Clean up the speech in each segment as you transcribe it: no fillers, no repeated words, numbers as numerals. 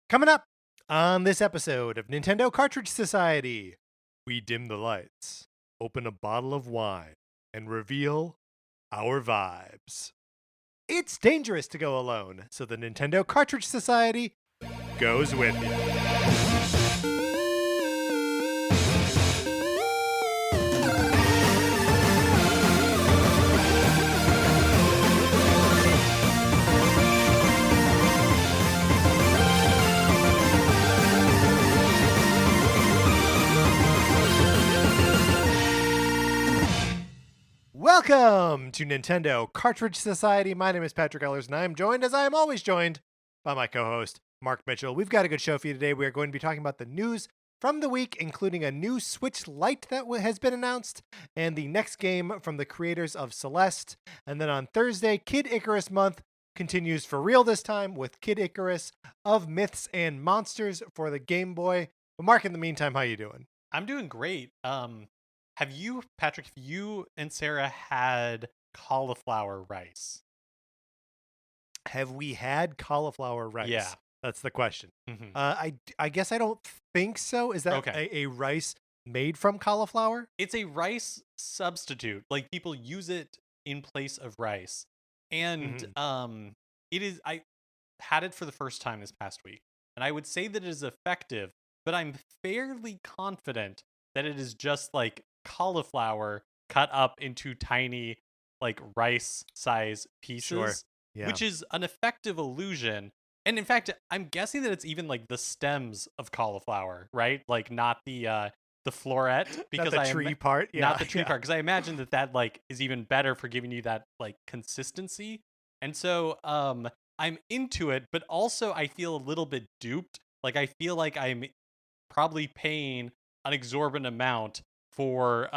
Coming up on this episode of Nintendo Cartridge Society, we dim the lights, open a bottle of wine, and reveal our vibes. It's dangerous to go alone, so the Nintendo Cartridge Society goes with you. Welcome to Nintendo Cartridge Society. My name is Patrick Ellers, and I am joined, as I am always joined, by my co-host, Mark Mitchell. We've got a good show for you today. We are going to be talking about the news from the week, including a new Switch Lite that has been announced, and the next game from the creators of Celeste. And then on Thursday, Kid Icarus Month continues for real this time with Kid Icarus of Myths and Monsters for the Game Boy. But Mark, in the meantime, how you doing? I'm doing great. Have you, Patrick, have you and Sarah had cauliflower rice? Have we had cauliflower rice? Yeah. That's the question. Mm-hmm. I guess I don't think so. Is that Okay. a rice made from cauliflower? It's a rice substitute. Like, people use it in place of rice. And it is, I had it for the first time this past week. And I would say that it is effective, but I'm fairly confident that it is just like cauliflower cut up into tiny, like, rice size pieces, Sure. Yeah. which is an effective illusion. And in fact, I'm guessing that it's even like the stems of cauliflower, right? Like, not the floret, because not the tree part. Yeah, not the tree part, because I imagine that like is even better for giving you that like consistency. And so I'm into it, but also I feel a little bit duped. Like, I feel like I'm probably paying an exorbitant amount for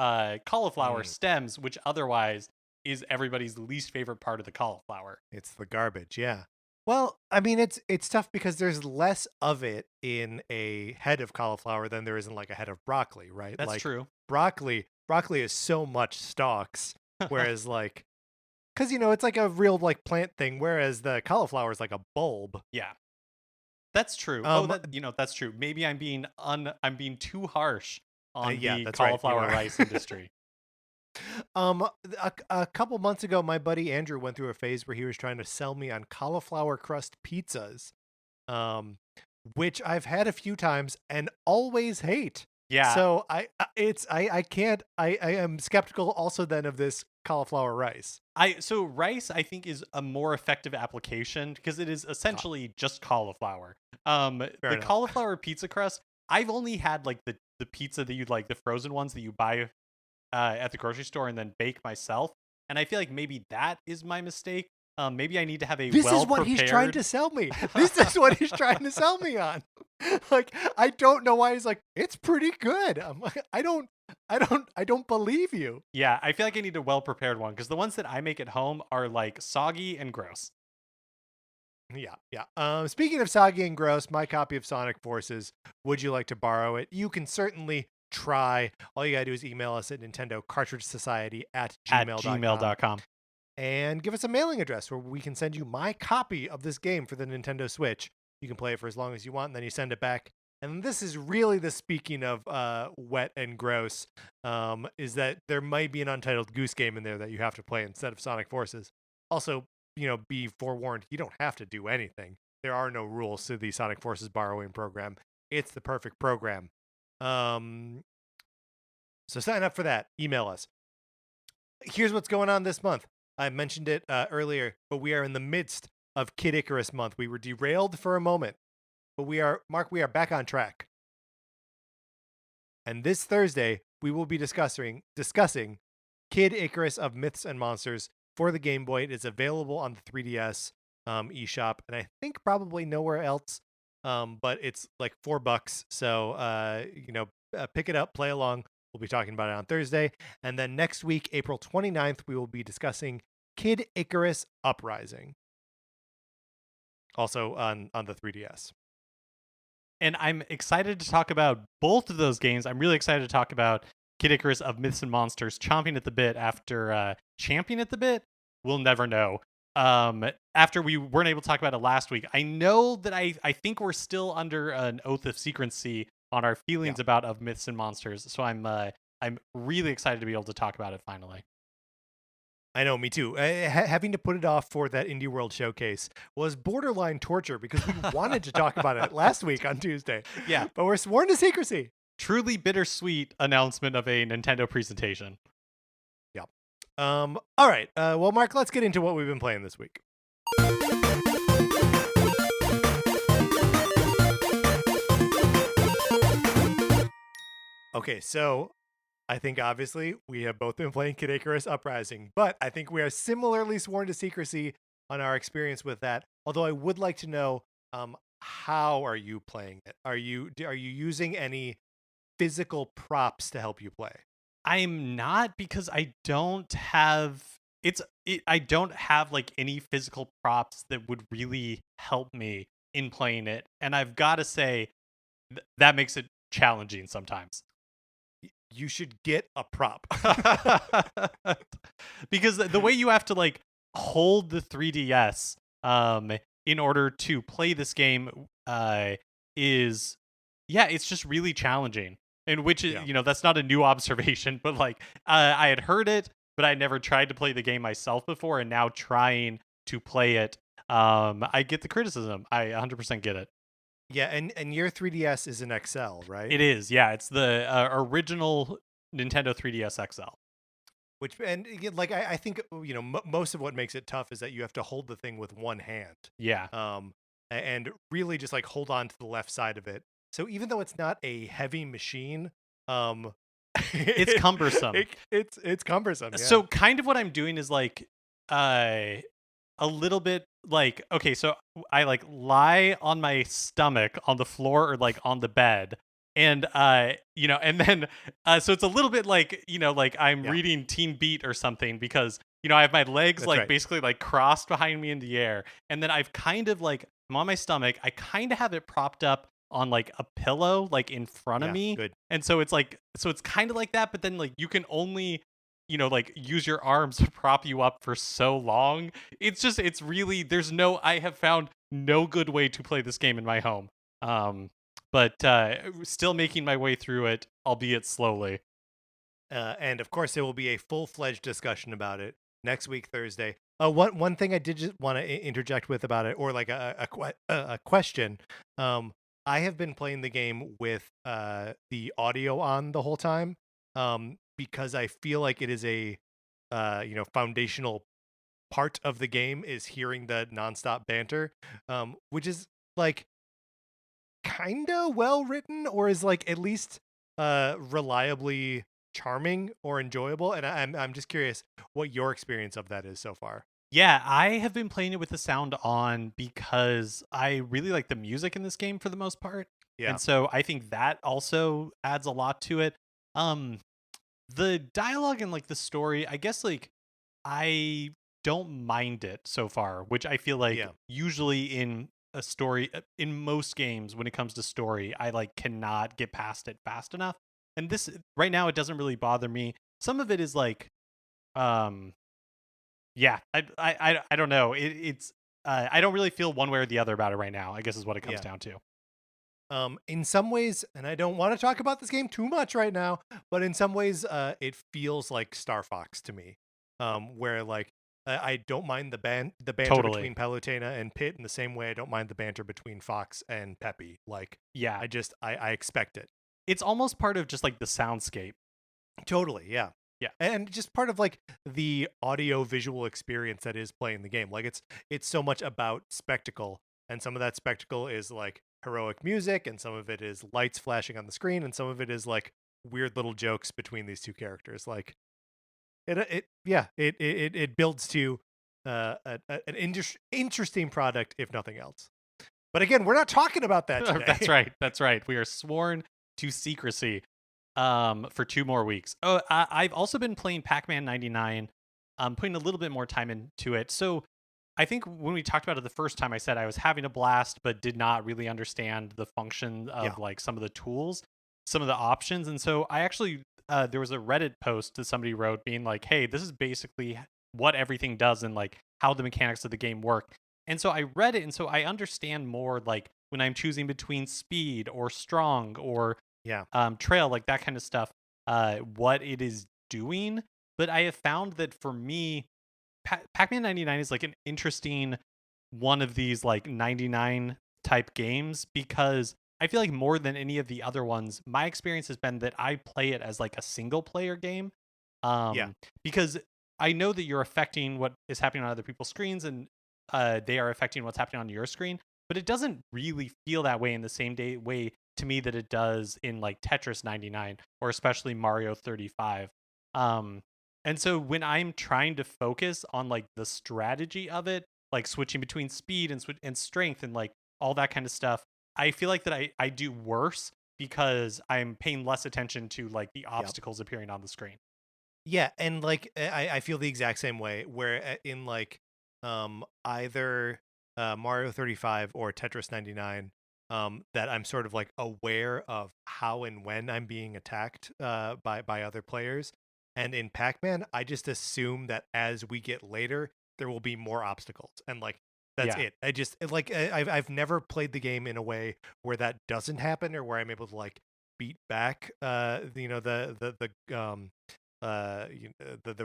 cauliflower stems, which otherwise is everybody's least favorite part of the cauliflower. It's the garbage. Yeah. Well, I mean, it's tough because there's less of it in a head of cauliflower than there is in like a head of broccoli, right? That's like, true. Broccoli is so much stalks, whereas like, because it's like a real like plant thing, whereas the cauliflower is like a bulb. Yeah. That's true. That's true. Maybe I'm being too harsh on the cauliflower rice industry. A couple months ago, my buddy Andrew went through a phase where he was trying to sell me on cauliflower crust pizzas, which I've had a few times and always hate. Yeah. So I am skeptical also then of this cauliflower rice. So rice, I think, is a more effective application because it is essentially just cauliflower. The enough. Cauliflower pizza crust, I've only had like the pizza that you'd like, the frozen ones that you buy at the grocery store and then bake myself. And I feel like maybe that is my mistake. Maybe I need to have a This is what he's trying to sell me. This is what he's trying to sell me on. Like, I don't know why he's like, it's pretty good. I'm like, I don't believe you. Yeah, I feel like I need a well-prepared one because the ones that I make at home are like soggy and gross. Yeah. Speaking of soggy and gross, my copy of Sonic Forces, would you like to borrow it? You can certainly try. All you gotta do is email us at Nintendo Cartridge Society at gmail.com and give us a mailing address where we can send you my copy of this game for the Nintendo Switch. You can play it for as long as you want, and then you send it back. And this is really the speaking of wet and gross, is that there might be an Untitled Goose Game in there that you have to play instead of Sonic Forces. Also, be forewarned, you don't have to do anything. There are no rules to the Sonic Forces borrowing program. It's the perfect program. So sign up for that. Email us. Here's what's going on this month. I mentioned it earlier, but we are in the midst of Kid Icarus month. We were derailed for a moment, but we are back on track. And this Thursday, we will be discussing Kid Icarus of Myths and Monsters for the Game Boy. It is available on the 3DS eShop, and I think probably nowhere else. But it's like $4. So, pick it up, play along. We'll be talking about it on Thursday. And then next week, April 29th, we will be discussing Kid Icarus Uprising. Also on the 3DS. And I'm excited to talk about both of those games. I'm really excited to talk about Kid Icarus of Myths and Monsters, chomping at the bit after champing at the bit. We'll never know. after we weren't able to talk about it last week, I know that I think we're still under an oath of secrecy on our feelings about Of Myths and Monsters. So I'm really excited to be able to talk about it finally. I know, me too. Having to put it off for that Indie World showcase was borderline torture because we wanted to talk about it last week on Tuesday. Yeah. But we're sworn to secrecy. Truly bittersweet announcement of a Nintendo presentation. Yeah. All right. Well, Mark, let's get into what we've been playing this week. Okay, so I think obviously we have both been playing Kid Icarus Uprising, but I think we are similarly sworn to secrecy on our experience with that. Although I would like to know, how are you playing it? Are you using any physical props to help you play? I'm not, because I don't have I don't have like any physical props that would really help me in playing it, and I've got to say that makes it challenging sometimes. You should get a prop. Because the way you have to like hold the 3DS in order to play this game is it's just really challenging. And which is, that's not a new observation, but like I had heard it, but I never tried to play the game myself before, and now trying to play it, I get the criticism. I 100% get it. Yeah, and your 3DS is an XL, right? It is, yeah. It's the original Nintendo 3DS XL. Which, and like I think most of what makes it tough is that you have to hold the thing with one hand. Yeah. And really just like hold on to the left side of it. So even though it's not a heavy machine, it's cumbersome. It's cumbersome. Yeah. So kind of what I'm doing is like a little bit like, okay, so I like lie on my stomach on the floor or like on the bed, and and then so it's a little bit like, like I'm reading Teen Beat or something, because I have my legs basically like crossed behind me in the air, and then I've kind of like, I'm on my stomach, I kind of have it propped up on like a pillow like in front of me. Good. And so it's like, so it's kind of like that, but then like you can only like use your arms to prop you up for so long. It's really, I have found no good way to play this game in my home. But still making my way through it, albeit slowly. And of course, there will be a full-fledged discussion about it next week, Thursday. One thing I did just want to interject with about it, or like a question. I have been playing the game with the audio on the whole time, because I feel like it is a foundational part of the game is hearing the nonstop banter, which is like kind of well written, or is like at least reliably charming or enjoyable. And I'm just curious what your experience of that is so far. Yeah, I have been playing it with the sound on because I really like the music in this game for the most part. Yeah. And so I think that also adds a lot to it. The dialogue and like the story, I guess like I don't mind it so far, which I feel like usually in a story, in most games when it comes to story, I like cannot get past it fast enough. And this right now, it doesn't really bother me. Some of it is like, yeah, I don't know. It's I don't really feel one way or the other about it right now, I guess is what it comes down to. In some ways, and I don't want to talk about this game too much right now, but in some ways, it feels like Star Fox to me, where like I don't mind the banter between Palutena and Pit in the same way I don't mind the banter between Fox and Peppy. Like, yeah, I expect it. It's almost part of just like the soundscape. Totally, yeah. Yeah. And just part of like the audio visual experience that is playing the game. Like it's so much about spectacle, and some of that spectacle is like heroic music, and some of it is lights flashing on the screen, and some of it is like weird little jokes between these two characters. Like it builds to an interesting product, if nothing else. But again, we're not talking about that today. That's right. We are sworn to secrecy for 2 more weeks. Oh, I've also been playing Pac-Man 99, putting a little bit more time into it. So I think when we talked about it the first time, I said I was having a blast, but did not really understand the function of like some of the tools, some of the options. And so I actually, there was a Reddit post that somebody wrote being like, hey, this is basically what everything does in like how the mechanics of the game work. And so I read it, and so I understand more, like when I'm choosing between speed or strong or trail, like that kind of stuff, what it is doing. But I have found that for me, Pac-Man 99 is like an interesting one of these like 99 type games, because I feel like more than any of the other ones, my experience has been that I play it as like a single player game. Because I know that you're affecting what is happening on other people's screens, and they are affecting what's happening on your screen, but it doesn't really feel that way in the same way to me that it does in like Tetris 99 or especially Mario 35. And so when I'm trying to focus on like the strategy of it, like switching between speed and strength and like all that kind of stuff, I feel like that I do worse because I'm paying less attention to like the obstacles appearing on the screen. Yeah, and like I feel the exact same way, where in like either Mario 35 or Tetris 99, that I'm sort of like aware of how and when I'm being attacked by other players. And in Pac-Man, I just assume that as we get later, there will be more obstacles, and like that's it. I just like I've never played the game in a way where that doesn't happen, or where I'm able to like beat back you know the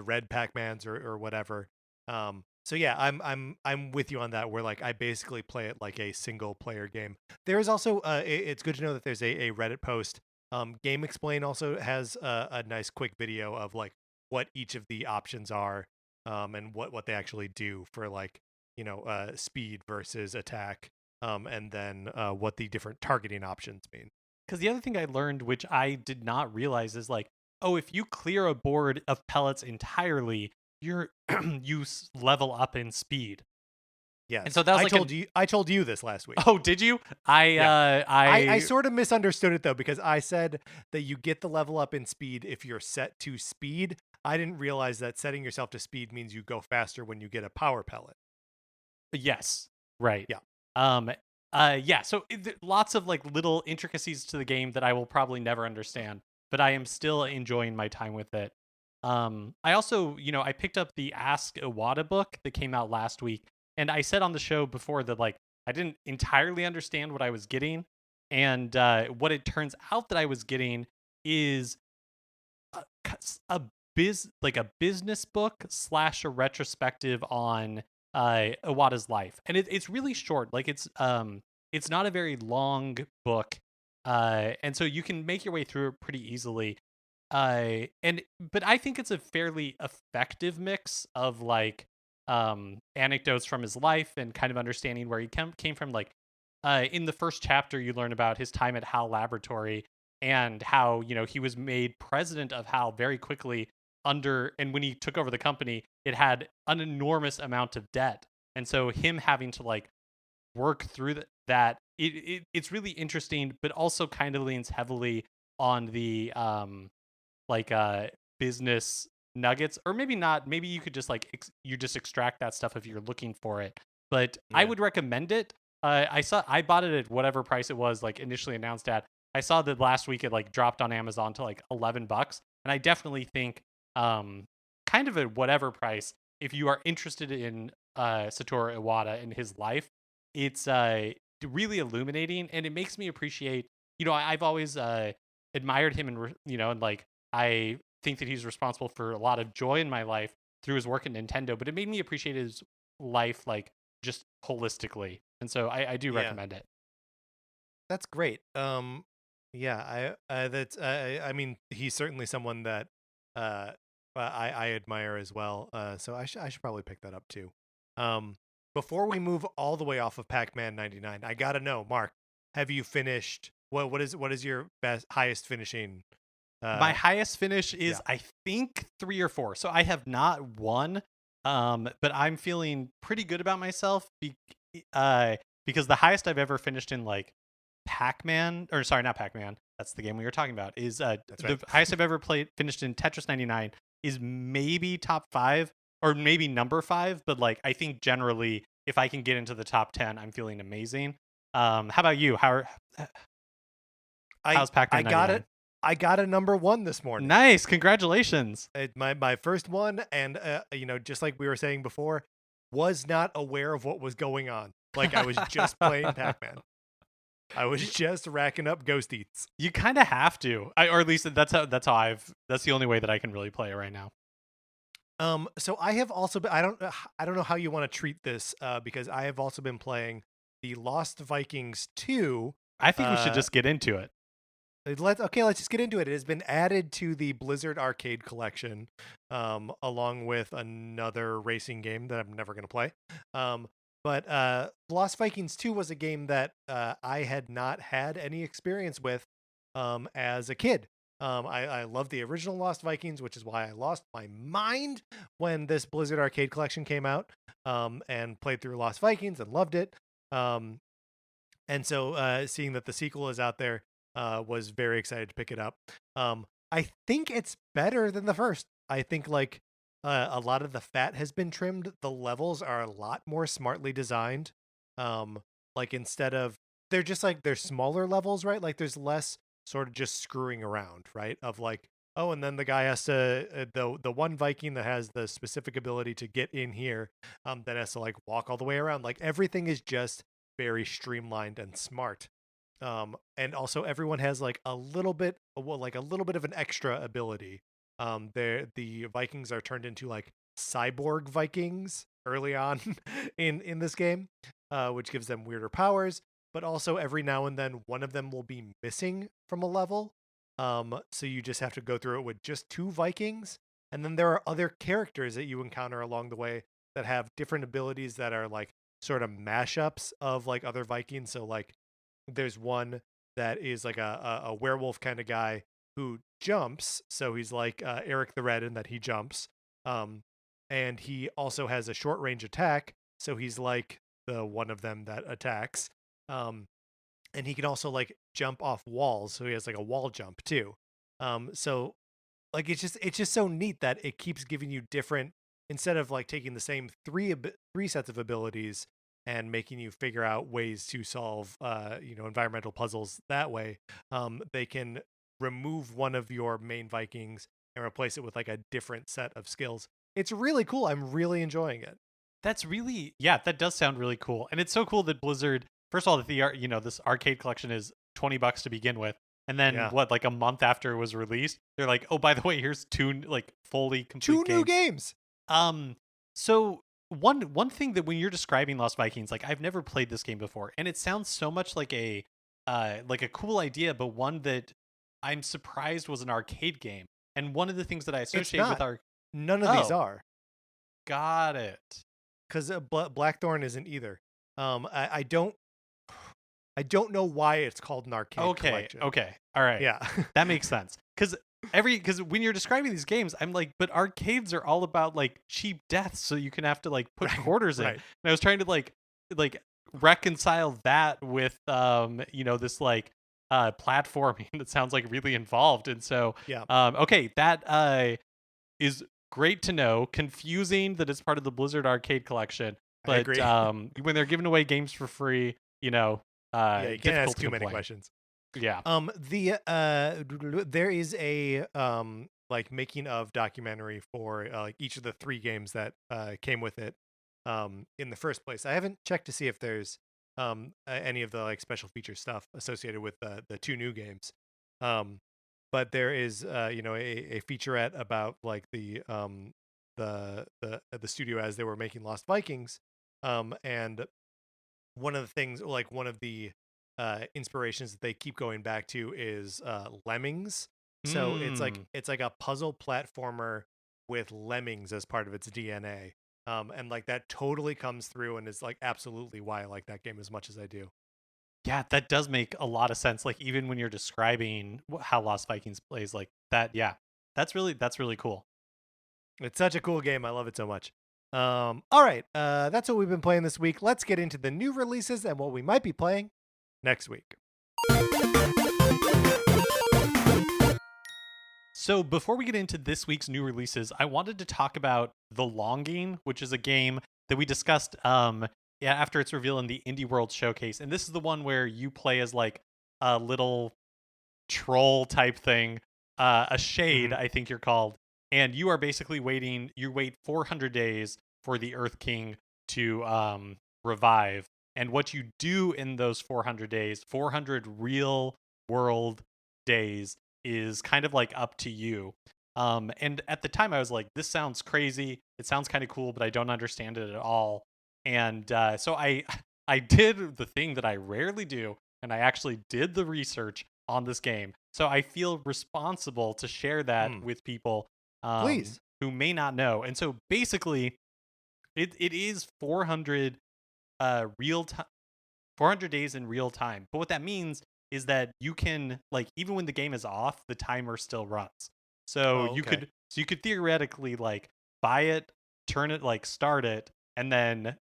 red Pac-Mans or whatever. So yeah, I'm with you on that, where like I basically play it like a single player game. There is also it's good to know that there's a Reddit post. Game Explain also has a nice quick video of like what each of the options are, and what they actually do for like speed versus attack, and then what the different targeting options mean. Because the other thing I learned, which I did not realize, is like, oh, if you clear a board of pellets entirely, you level up in speed. Yeah, and so that was I told you this last week. Oh, did you? I sort of misunderstood it though, because I said that you get the level up in speed if you're set to speed. I didn't realize that setting yourself to speed means you go faster when you get a power pellet. Yes, right. Yeah. Yeah. So lots of like little intricacies to the game that I will probably never understand, but I am still enjoying my time with it. I also, I picked up the Ask Iwata book that came out last week, and I said on the show before that like I didn't entirely understand what I was getting, and what it turns out that I was getting is a business book / a retrospective on Iwata's life, and it's really short. Like it's not a very long book, and so you can make your way through it pretty easily. But I think it's a fairly effective mix of like anecdotes from his life and kind of understanding where he came from. Like in the first chapter, you learn about his time at HAL Laboratory and how he was made president of HAL very quickly and when he took over the company, it had an enormous amount of debt, and so him having to like work through that it's really interesting, but also kind of leans heavily on the business nuggets, or maybe not. Maybe you could just like you just extract that stuff if you're looking for it. But I would recommend it. I bought it at whatever price it was like initially announced at. I saw that last week it like dropped on Amazon to like $11, and I definitely think kind of at whatever price, if you are interested in Satoru Iwata and his life, it's really illuminating, and it makes me appreciate. I've always admired him, and like I think that he's responsible for a lot of joy in my life through his work at Nintendo, but it made me appreciate his life like just holistically, and so I do recommend it. That's great. I mean, he's certainly someone that I admire as well. So I should probably pick that up too. Before we move all the way off of Pac-Man 99, I gotta know, Mark, have you finished? What is your highest finishing? My highest finish is I think 3 or 4. So I have not won, but I'm feeling pretty good about myself because the highest I've ever finished in like Pac-Man, or sorry, not Pac-Man. That's the game we were talking about. Is the highest I've ever finished in Tetris 99 is maybe top 5 or maybe number 5, but like I think generally if I can get into the top 10, I'm feeling amazing. How about you? How's Pac-Man 99? I got a number 1 this morning. Nice, congratulations! My first one, and just like we were saying before, was not aware of what was going on. Like, I was just playing Pac-Man. I was just racking up ghost eats. You kind of have to, or at least that's how that's the only way that I can really play it right now. So I have also been, I don't know how you want to treat this, because I have also been playing the Lost Vikings 2. I think we should just get into it. Let's just get into it. It has been added to the Blizzard Arcade Collection, along with another racing game that I'm never going to play. But Lost Vikings 2 was a game that I had not had any experience with as a kid. I love the original Lost Vikings, which is why I lost my mind when this Blizzard Arcade Collection came out, and played through Lost Vikings and loved it. And so seeing that the sequel is out there, was very excited to pick it up. I think it's better than the first. I think like a lot of the fat has been trimmed. The levels are a lot more smartly designed. Like instead of they're smaller levels, right? Like there's less sort of just screwing around, right? Of like, oh, and then the guy has to the one Viking that has the specific ability to get in here, that has to like walk all the way around. Like everything is just very streamlined and smart. And also everyone has like a little bit of an extra ability. The Vikings are turned into like cyborg Vikings early on in this game, which gives them weirder powers. But also every now and then one of them will be missing from a level. So you just have to go through it with just 2 Vikings. And then there are other characters that you encounter along the way that have different abilities that are like sort of mashups of like other Vikings. So like there's one that is like a werewolf kind of guy who jumps. So he's like Eric the Red in that he jumps. And he also has a short range attack. So he's like the one of them that attacks. And he can also like jump off walls. So he has like a wall jump too. So like it's just so neat that it keeps giving you different, instead of like taking the same three sets of abilities and making you figure out ways to solve environmental puzzles that way. They can remove one of your main Vikings and replace it with like a different set of skills. It's really cool. I'm really enjoying it. That does sound really cool. And it's so cool that Blizzard, first of all, this arcade collection is $20 to begin with. And then like a month after it was released, they're like, oh, by the way, here's 2 like fully complete 2 new games. So one thing that when you're describing Lost Vikings, like I've never played this game before, and it sounds so much like a cool idea, but one that I'm surprised was an arcade game. And one of the things that I associate with none of these are. Got it. Because Blackthorn isn't either. I don't know why it's called an arcade collection. Okay. All right. Yeah. That makes sense. Because when you're describing these games, I'm like, but arcades are all about like cheap deaths, so you can have to like put quarters in. And I was trying to like reconcile that with this like platforming that sounds like really involved. And so okay, that is great to know. Confusing that it's part of the Blizzard Arcade Collection, but when they're giving away games for free, you can't ask too many questions. Yeah. There is a like making of documentary for like each of the 3 games that came with it in the first place. I haven't checked to see if there's any of the like special feature stuff associated with the 2 new games. But there is a featurette about like the studio as they were making Lost Vikings, and one of the things, like one of the inspirations that they keep going back to is Lemmings. So it's like a puzzle platformer with lemmings as part of its DNA. And like that totally comes through and is like absolutely why I like that game as much as I do. Yeah, that does make a lot of sense. Like even when you're describing how Lost Vikings plays like that, that's really cool. It's such a cool game. I love it so much. All right, that's what we've been playing this week. Let's get into the new releases and what we might be playing next week. So before we get into this week's new releases, I wanted to talk about The Longing, which is a game that we discussed after its reveal in the Indie World Showcase. And this is the one where you play as like a little troll type thing, a shade, I think you're called. And you are basically you wait 400 days for the Earth King to revive. And what you do in those 400 days, 400 real world days, is kind of like up to you. And at the time I was like, this sounds crazy. It sounds kind of cool, but I don't understand it at all. And so I did the thing that I rarely do, and I actually did the research on this game. So I feel responsible to share that with people Please. who may not know. And so basically, it is 400 real time, 400 days in real time. But what that means is that you can, like, even when the game is off, the timer still runs. So you could theoretically like buy it, turn it, like start it, and then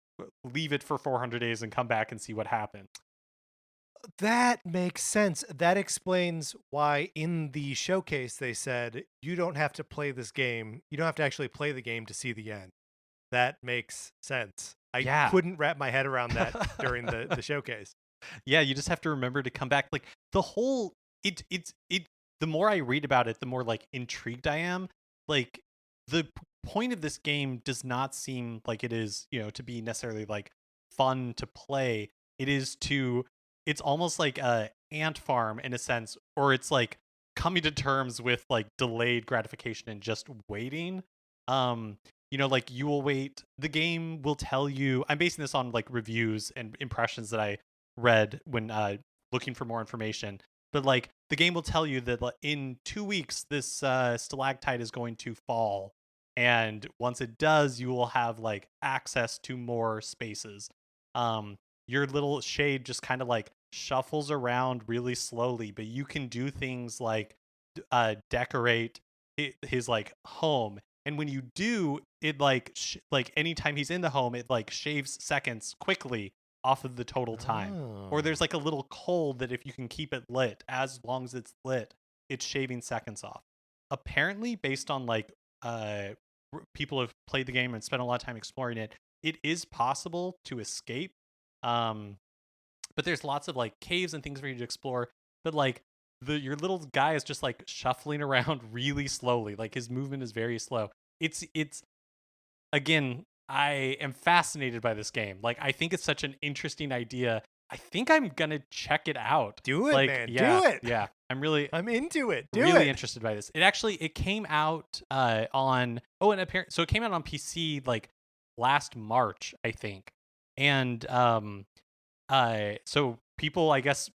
leave it for 400 days and come back and see what happens. That makes sense. That explains why in the showcase they said you don't have to play this game. You don't have to actually play the game to see the end. That makes sense. I couldn't wrap my head around that during the showcase. Yeah, you just have to remember to come back. Like the whole the more I read about it, the more like intrigued I am. Like the point of this game does not seem like it is, to be necessarily like fun to play. It's almost like a ant farm in a sense, or it's like coming to terms with like delayed gratification and just waiting. Like you will wait. The game will tell you. I'm basing this on like reviews and impressions that I read when looking for more information. But like the game will tell you that in 2 weeks this stalactite is going to fall, and once it does, you will have like access to more spaces. Your little shade just kind of like shuffles around really slowly, but you can do things like decorate his like home. And when you do, it like anytime he's in the home, it like shaves seconds quickly off of the total time. Or there's like a little coal that if you can keep it lit, as long as it's lit, it's shaving seconds off. Apparently, based on like people who have played the game and spent a lot of time exploring it, it is possible to escape. But there's lots of like caves and things for you to explore. But like your little guy is just like shuffling around really slowly. Like his movement is very slow. It's again, I am fascinated by this game. Like I think it's such an interesting idea. I think I'm gonna check it out. Do it, like, man. Yeah, do it. Yeah, I'm into it. Really interested by this. It came out on so it came out on PC like last March, I think. And so people, I guess,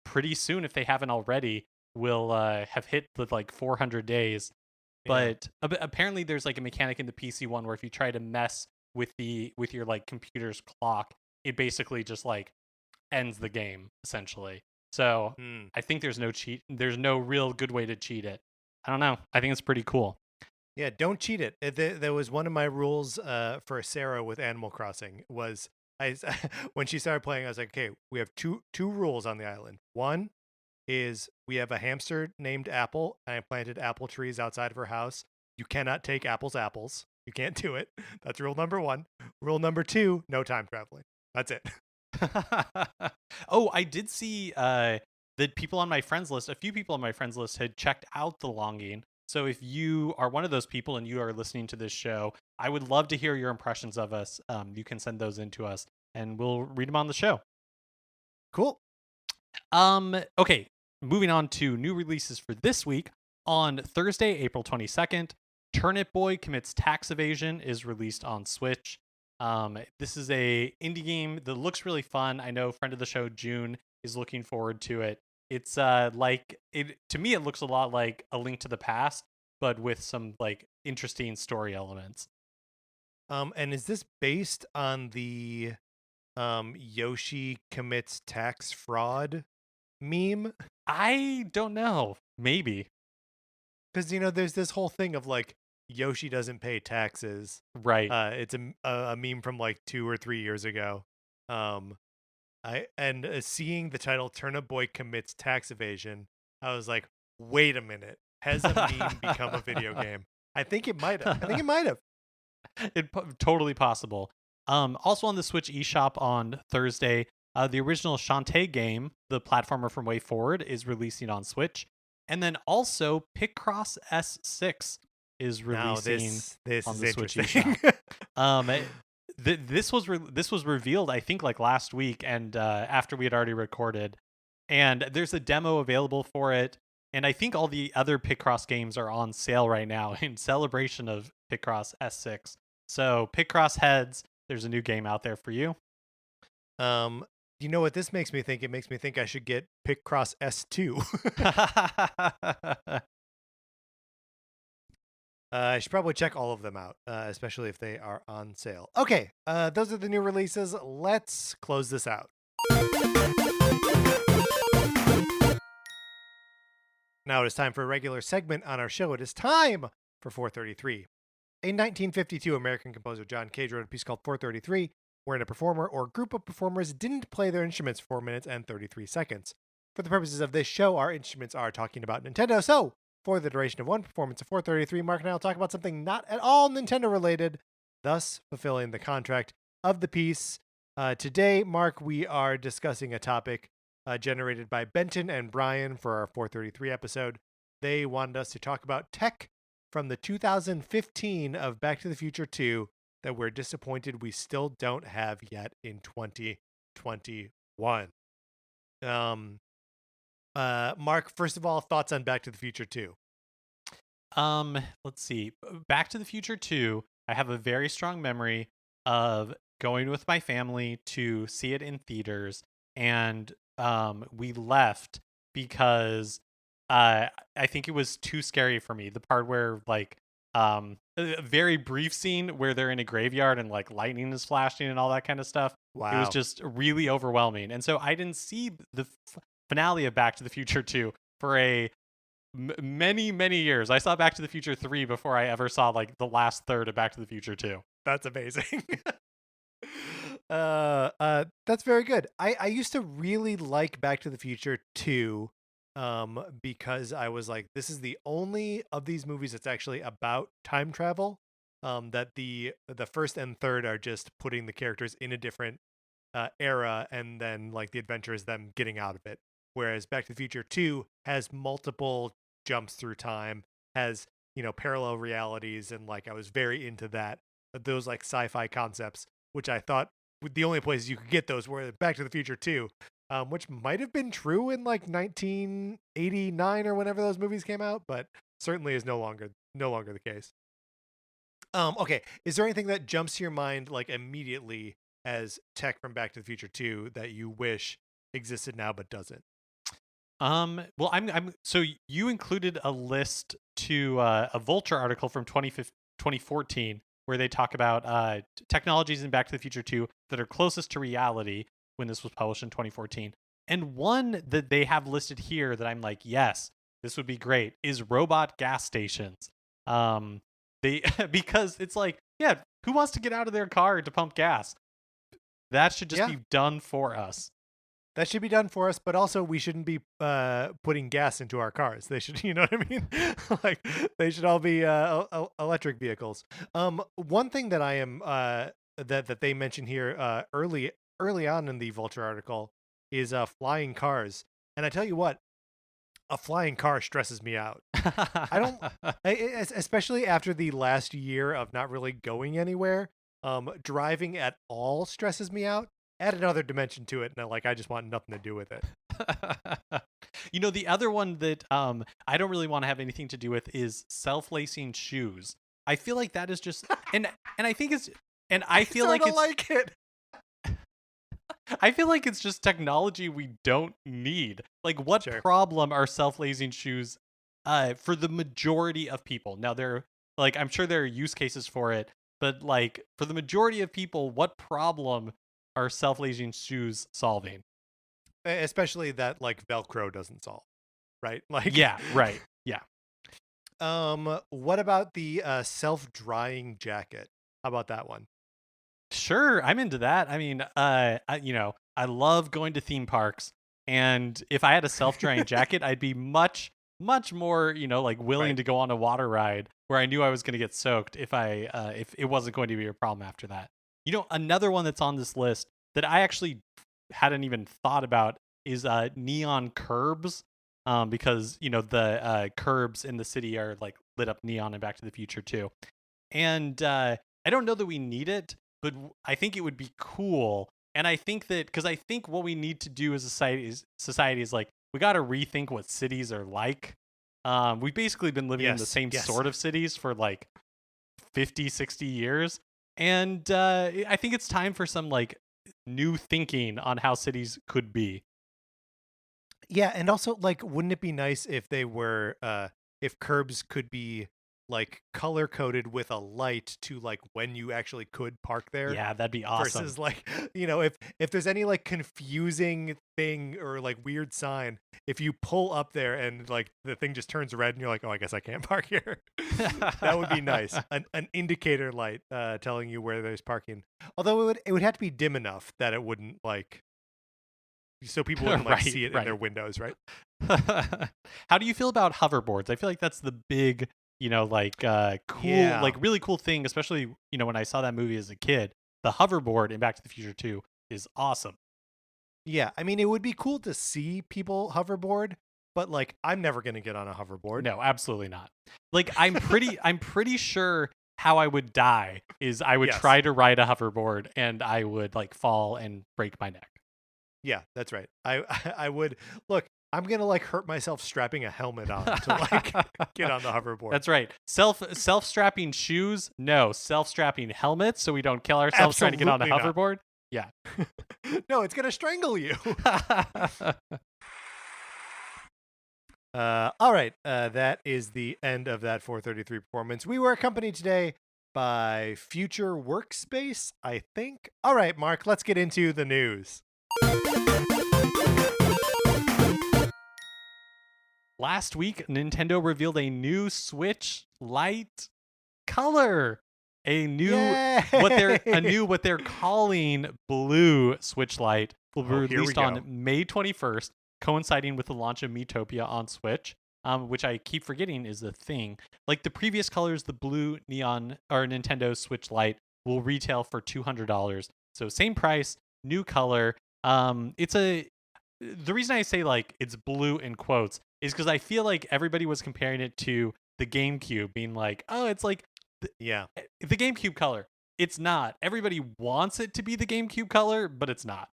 pretty soon, if they haven't already, will have hit the like 400 days. But apparently there's like a mechanic in the PC one where if you try to mess with your like computer's clock, it basically just like ends the game essentially. So I think there's no real good way to cheat it. I don't know. I think it's pretty cool. Yeah, don't cheat it. There was one of my rules for Sarah with Animal Crossing was when she started playing, I was like, okay, we have two rules on the island. One is we have a hamster named Apple, and I planted apple trees outside of her house. You cannot take Apple's apples. You can't do it. That's rule number one. Rule number two, no time traveling. That's it. Oh, I did see that a few people on my friends list had checked out The Longing. So if you are one of those people and you are listening to this show, I would love to hear your impressions of us. You can send those in to us and we'll read them on the show. Cool. Okay, moving on to new releases for this week. On Thursday, April 22nd, Turnip Boy Commits Tax Evasion is released on Switch. This is a indie game that looks really fun. I know friend of the show June is looking forward to it. It's to me it looks a lot like A Link to the Past, but with some like interesting story elements. And is this based on the Yoshi commits tax fraud meme? I don't know. Maybe. Because there's this whole thing of like Yoshi doesn't pay taxes. Right. It's a meme from like 2 or 3 years ago. Seeing the title Turnip Boy Commits Tax Evasion, I was like, wait a minute. Has a meme become a video game? I think it might have. Totally possible. Also on the Switch eShop on Thursday, the original Shantae game, the platformer from Way Forward, is releasing on Switch. And then also Picross S6 is releasing this on is the Switch interesting. eShop. this was revealed, I think, like last week, and after we had already recorded. And there's a demo available for it. And I think all the other Picross games are on sale right now in celebration of Picross S6. So Picross heads, there's a new game out there for you. You know what this makes me think? It makes me think I should get Picross S2. I should probably check all of them out, especially if they are on sale. Okay, those are the new releases. Let's close this out. Now it is time for a regular segment on our show. It is time for 433. A 1952 American composer, John Cage, wrote a piece called 433, wherein a performer or group of performers didn't play their instruments for 4 minutes and 33 seconds. For the purposes of this show, our instruments are talking about Nintendo, so for the duration of one performance of 433, Mark and I will talk about something not at all Nintendo related, thus fulfilling the contract of the piece. Today, Mark, we are discussing a topic generated by Benton and Brian for our 433 episode. They wanted us to talk about tech from the 2015 of Back to the Future 2 that we're disappointed we still don't have yet in 2021. Mark, first of all, thoughts on Back to the Future 2? Let's see. Back to the Future 2, I have a very strong memory of going with my family to see it in theaters, and we left because I think it was too scary for me. The part where like a very brief scene where they're in a graveyard and like lightning is flashing and all that kind of stuff. Wow. It was just really overwhelming. And so I didn't see the finale of Back to the Future 2 for many years. I saw Back to the Future 3 before I ever saw like the last third of Back to the Future 2. That's amazing. That's very good. I used to really like Back to the Future 2 because I was like, this is the only of these movies that's actually about time travel. That the first and third are just putting the characters in a different era, and then like the adventure is them getting out of it. Whereas Back to the Future 2 has multiple jumps through time, has, you know, parallel realities, and like I was very into those like sci-fi concepts, which I thought the only places you could get those were Back to the Future 2, which might have been true in like 1989 or whenever those movies came out, but certainly is no longer the case. Okay, is there anything that jumps to your mind like immediately as tech from Back to the Future 2 that you wish existed now but doesn't? Well, I'm so you included a list to a Vulture article from 2014 where they talk about technologies in Back to the Future 2 that are closest to reality when this was published in 2014. And one that they have listed here that I'm like, yes, this would be great, is robot gas stations. They because it's like, yeah, who wants to get out of their car to pump gas? That should just be done for us. That should be done for us, but also we shouldn't be putting gas into our cars. They should, you know what I mean? Like they should all be electric vehicles. One thing that I am that they mention here early on in the Vulture article is flying cars. And I tell you what, a flying car stresses me out. Especially after the last year of not really going anywhere. Driving at all stresses me out. Add another dimension to it, and I just want nothing to do with it. You know, the other one that I don't really want to have anything to do with is self-lacing shoes. I feel like that is just and I think it's and I feel like it. I feel like it's just technology we don't need. Like, what problem are self-lacing shoes for the majority of people? Now, I'm sure there are use cases for it, but like for the majority of people, what problem are self-lacing shoes solving? Especially that like Velcro doesn't solve, right? Like yeah, right, yeah. What about the self-drying jacket? How about that one? Sure, I'm into that. I mean, I love going to theme parks, and if I had a self-drying jacket, I'd be much more, like willing to go on a water ride where I knew I was going to get soaked if it wasn't going to be a problem after that. You know, another one that's on this list that I actually hadn't even thought about is neon curbs, because the curbs in the city are like lit up neon in Back to the Future too. And I don't know that we need it, but I think it would be cool. And I think that because I think what we need to do as a society is like we got to rethink what cities are like. We've basically been living in the same sort of cities for like 50, 60 years. And I think it's time for some like new thinking on how cities could be. Yeah, and also like wouldn't it be nice if they were if curbs could be like color coded with a light to like when you actually could park there? Yeah, that'd be awesome. Versus like, if there's any like confusing thing or like weird sign, if you pull up there and like the thing just turns red and you're like, oh, I guess I can't park here. That would be nice. An indicator light telling you where there's parking. Although it would have to be dim enough that it wouldn't like so people wouldn't like see it in their windows, right? How do you feel about hoverboards? I feel like that's the big, like cool, like really cool thing, especially, when I saw that movie as a kid. The hoverboard in Back to the Future 2 is awesome. Yeah, I mean, it would be cool to see people hoverboard, but like I'm never going to get on a hoverboard. No, absolutely not. Like I'm pretty sure how I would die is I would try to ride a hoverboard and I would like fall and break my neck. Yeah, that's right. I would look. I'm gonna like hurt myself strapping a helmet on to like get on the hoverboard. That's right. Self strapping shoes. No, self strapping helmets, so we don't kill ourselves trying to get on a hoverboard. Yeah. No, it's gonna strangle you. All right. That is the end of that 433 performance. We were accompanied today by Future Workspace, I think. All right, Mark. Let's get into the news. Last week, Nintendo revealed a new Switch Lite color. What they're calling blue Switch Lite will be released on May 21st, coinciding with the launch of Miitopia on Switch, which I keep forgetting is the thing. Like the previous colors, the blue neon or Nintendo Switch Lite will retail for $200. So same price, new color. The reason I say like it's blue in quotes is because I feel like everybody was comparing it to the GameCube, being like, oh, it's like the GameCube color. It's not. Everybody wants it to be the GameCube color, but it's not.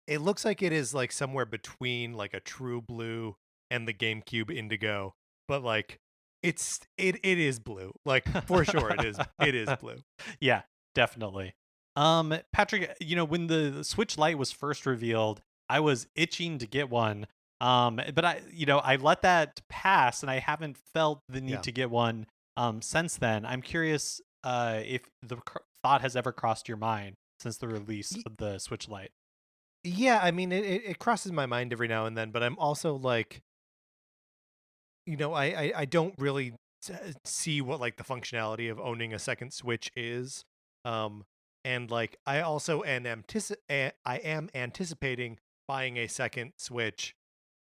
It looks like it is like somewhere between like a true blue and the GameCube indigo, but like it is blue. Like for sure it is blue. Yeah, definitely. Patrick, when the Switch Lite was first revealed, I was itching to get one. But I let that pass and I haven't felt the need to get one since then. I'm curious if the thought has ever crossed your mind since the release of the Switch Lite. Yeah, I mean it crosses my mind every now and then, but I'm also like I don't really see what like the functionality of owning a second Switch is. And like I also am anticipating buying a second Switch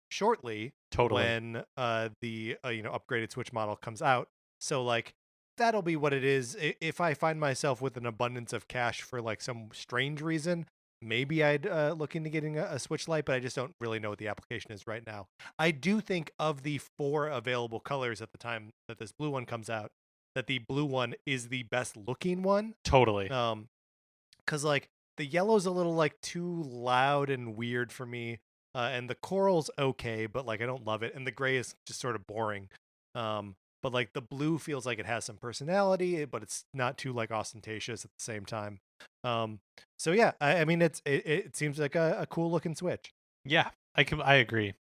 shortly when the upgraded Switch model comes out. So like that'll be what it is. If I find myself with an abundance of cash for like some strange reason, maybe I'd look into getting a Switch Lite, but I just don't really know what the application is right now. I do think of the 4 available colors at the time that this blue one comes out, that the blue one is the best looking one. Totally. Because like the yellow's a little like too loud and weird for me. And the coral's okay, but like I don't love it. And the gray is just sort of boring. But like the blue feels like it has some personality, but it's not too like ostentatious at the same time. So yeah, I mean it seems like a cool looking Switch. Yeah, I agree.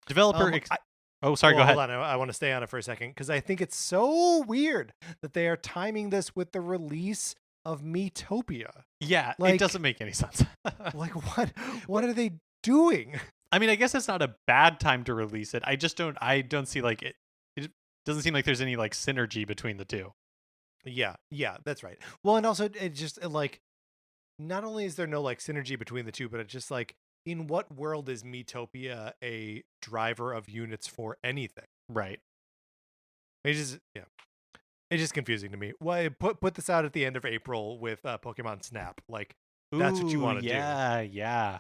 Developer. Go ahead. Hold on, I want to stay on it for a second because I think it's so weird that they are timing this with the release of Miitopia. Yeah, like, it doesn't make any sense. Like what are they doing? I mean, I guess it's not a bad time to release it. I don't see like it doesn't seem like there's any like synergy between the two. Yeah, that's right. Well, and also it just like not only is there no like synergy between the two, but it's just like in what world is Miitopia a driver of units for anything? Right. It's just confusing to me. Why put this out at the end of April with Pokemon Snap? Like that's what you want to do. Yeah.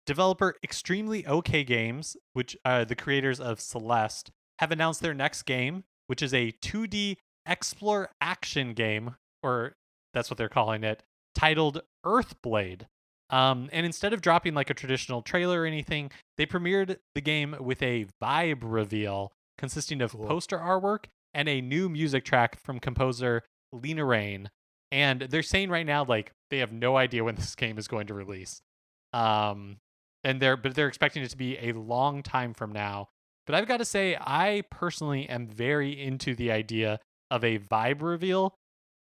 Developer Extremely OK Games, which are the creators of Celeste, have announced their next game, which is a 2D explore action game, or that's what they're calling it, titled Earthblade. And instead of dropping like a traditional trailer or anything, they premiered the game with a vibe reveal consisting of poster artwork and a new music track from composer Lena Raine. And they're saying right now, like, they have no idea when this game is going to release. And they're expecting it to be a long time from now. But I've got to say, I personally am very into the idea of a vibe reveal.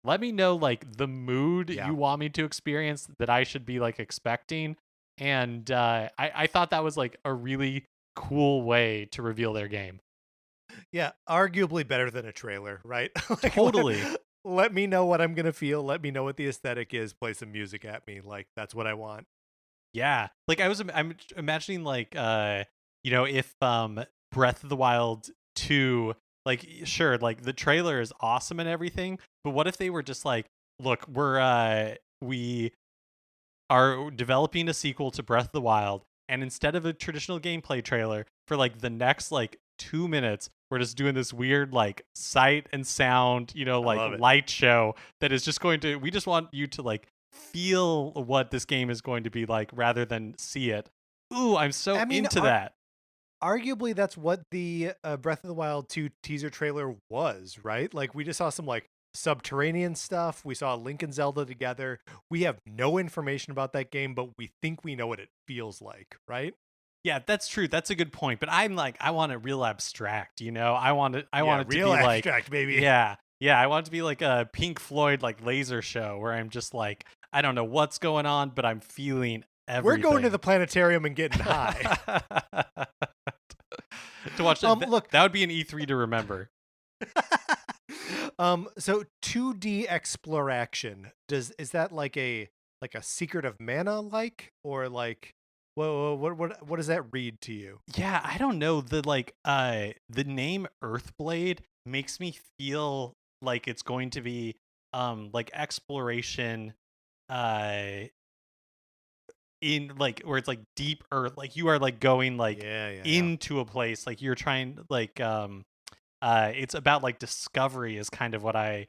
Let me know like the mood you want me to experience that I should be like expecting. And I thought that was like a really cool way to reveal their game. Yeah, arguably better than a trailer, right? Like, totally. Let me know what I'm gonna feel. Let me know what the aesthetic is. Play some music at me. Like that's what I want. Yeah, like I'm imagining like if Breath of the Wild 2, like sure, like the trailer is awesome and everything, but what if they were just like, look, we are developing a sequel to Breath of the Wild, and instead of a traditional gameplay trailer for like the next like 2 minutes, we're just doing this weird like sight and sound, like light show that is just we just want you to like feel what this game is going to be like rather than see it. Ooh, I'm so into that. Arguably, that's what the Breath of the Wild 2 teaser trailer was, right? Like, we just saw some, like, subterranean stuff. We saw Link and Zelda together. We have no information about that game, but we think we know what it feels like, right? Yeah, that's true. That's a good point. But I'm like, I want it real abstract, I want it to be abstract, like, baby. Yeah, I want it to be like a Pink Floyd like laser show where I'm just like, I don't know what's going on, but I'm feeling everything. We're going to the planetarium and getting high. To watch that. Look, that would be an E3 to remember. So 2D exploration, is that like a Secret of Mana or like what does that read to you? Yeah, I don't know. The name Earthblade makes me feel like it's going to be like exploration in like where it's like deep earth, like you are like going like into a place, like you're trying like it's about like discovery is kind of what I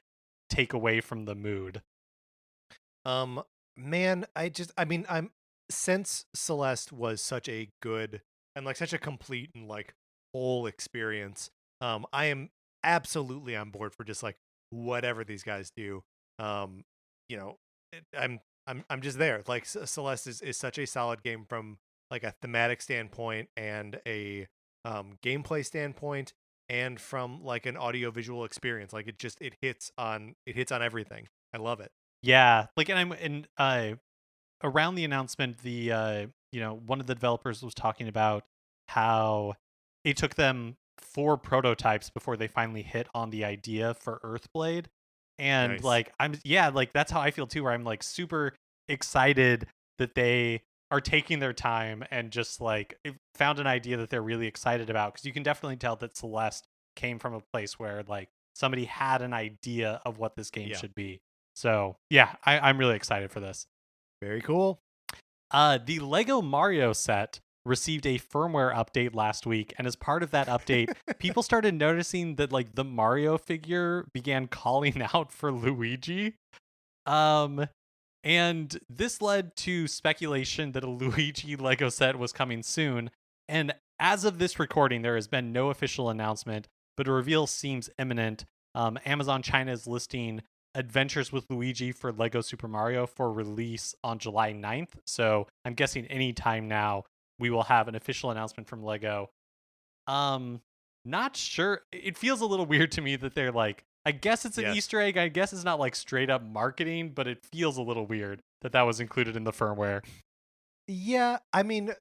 take away from the mood. Man, I'm since Celeste was such a good and like such a complete and like whole experience, I am absolutely on board for just like whatever these guys do. You know, I'm just there. Like Celeste is such a solid game from like a thematic standpoint and a gameplay standpoint, and from like an audio visual experience. Like it hits on everything. I love it. Yeah, like and around the announcement, the one of the developers was talking about how it took them 4 prototypes before they finally hit on the idea for Earthblade. And nice. like like that's how I feel too, where I'm like super excited that they are taking their time and just like found an idea that they're really excited about, because you can definitely tell that Celeste came from a place where like somebody had an idea of what this game should be. So yeah, I'm really excited for this. Very cool. The Lego Mario set received a firmware update last week, and as part of that update, people started noticing that like the Mario figure began calling out for Luigi. And this led to speculation that a Luigi Lego set was coming soon. And as of this recording, there has been no official announcement, but a reveal seems imminent. Amazon China is listing Adventures with Luigi for Lego Super Mario for release on July 9th. So I'm guessing any time now we will have an official announcement from Lego. Not sure. It feels a little weird to me that they're like, I guess it's an Easter egg. I guess it's not like straight up marketing, but it feels a little weird that was included in the firmware. Yeah, I mean,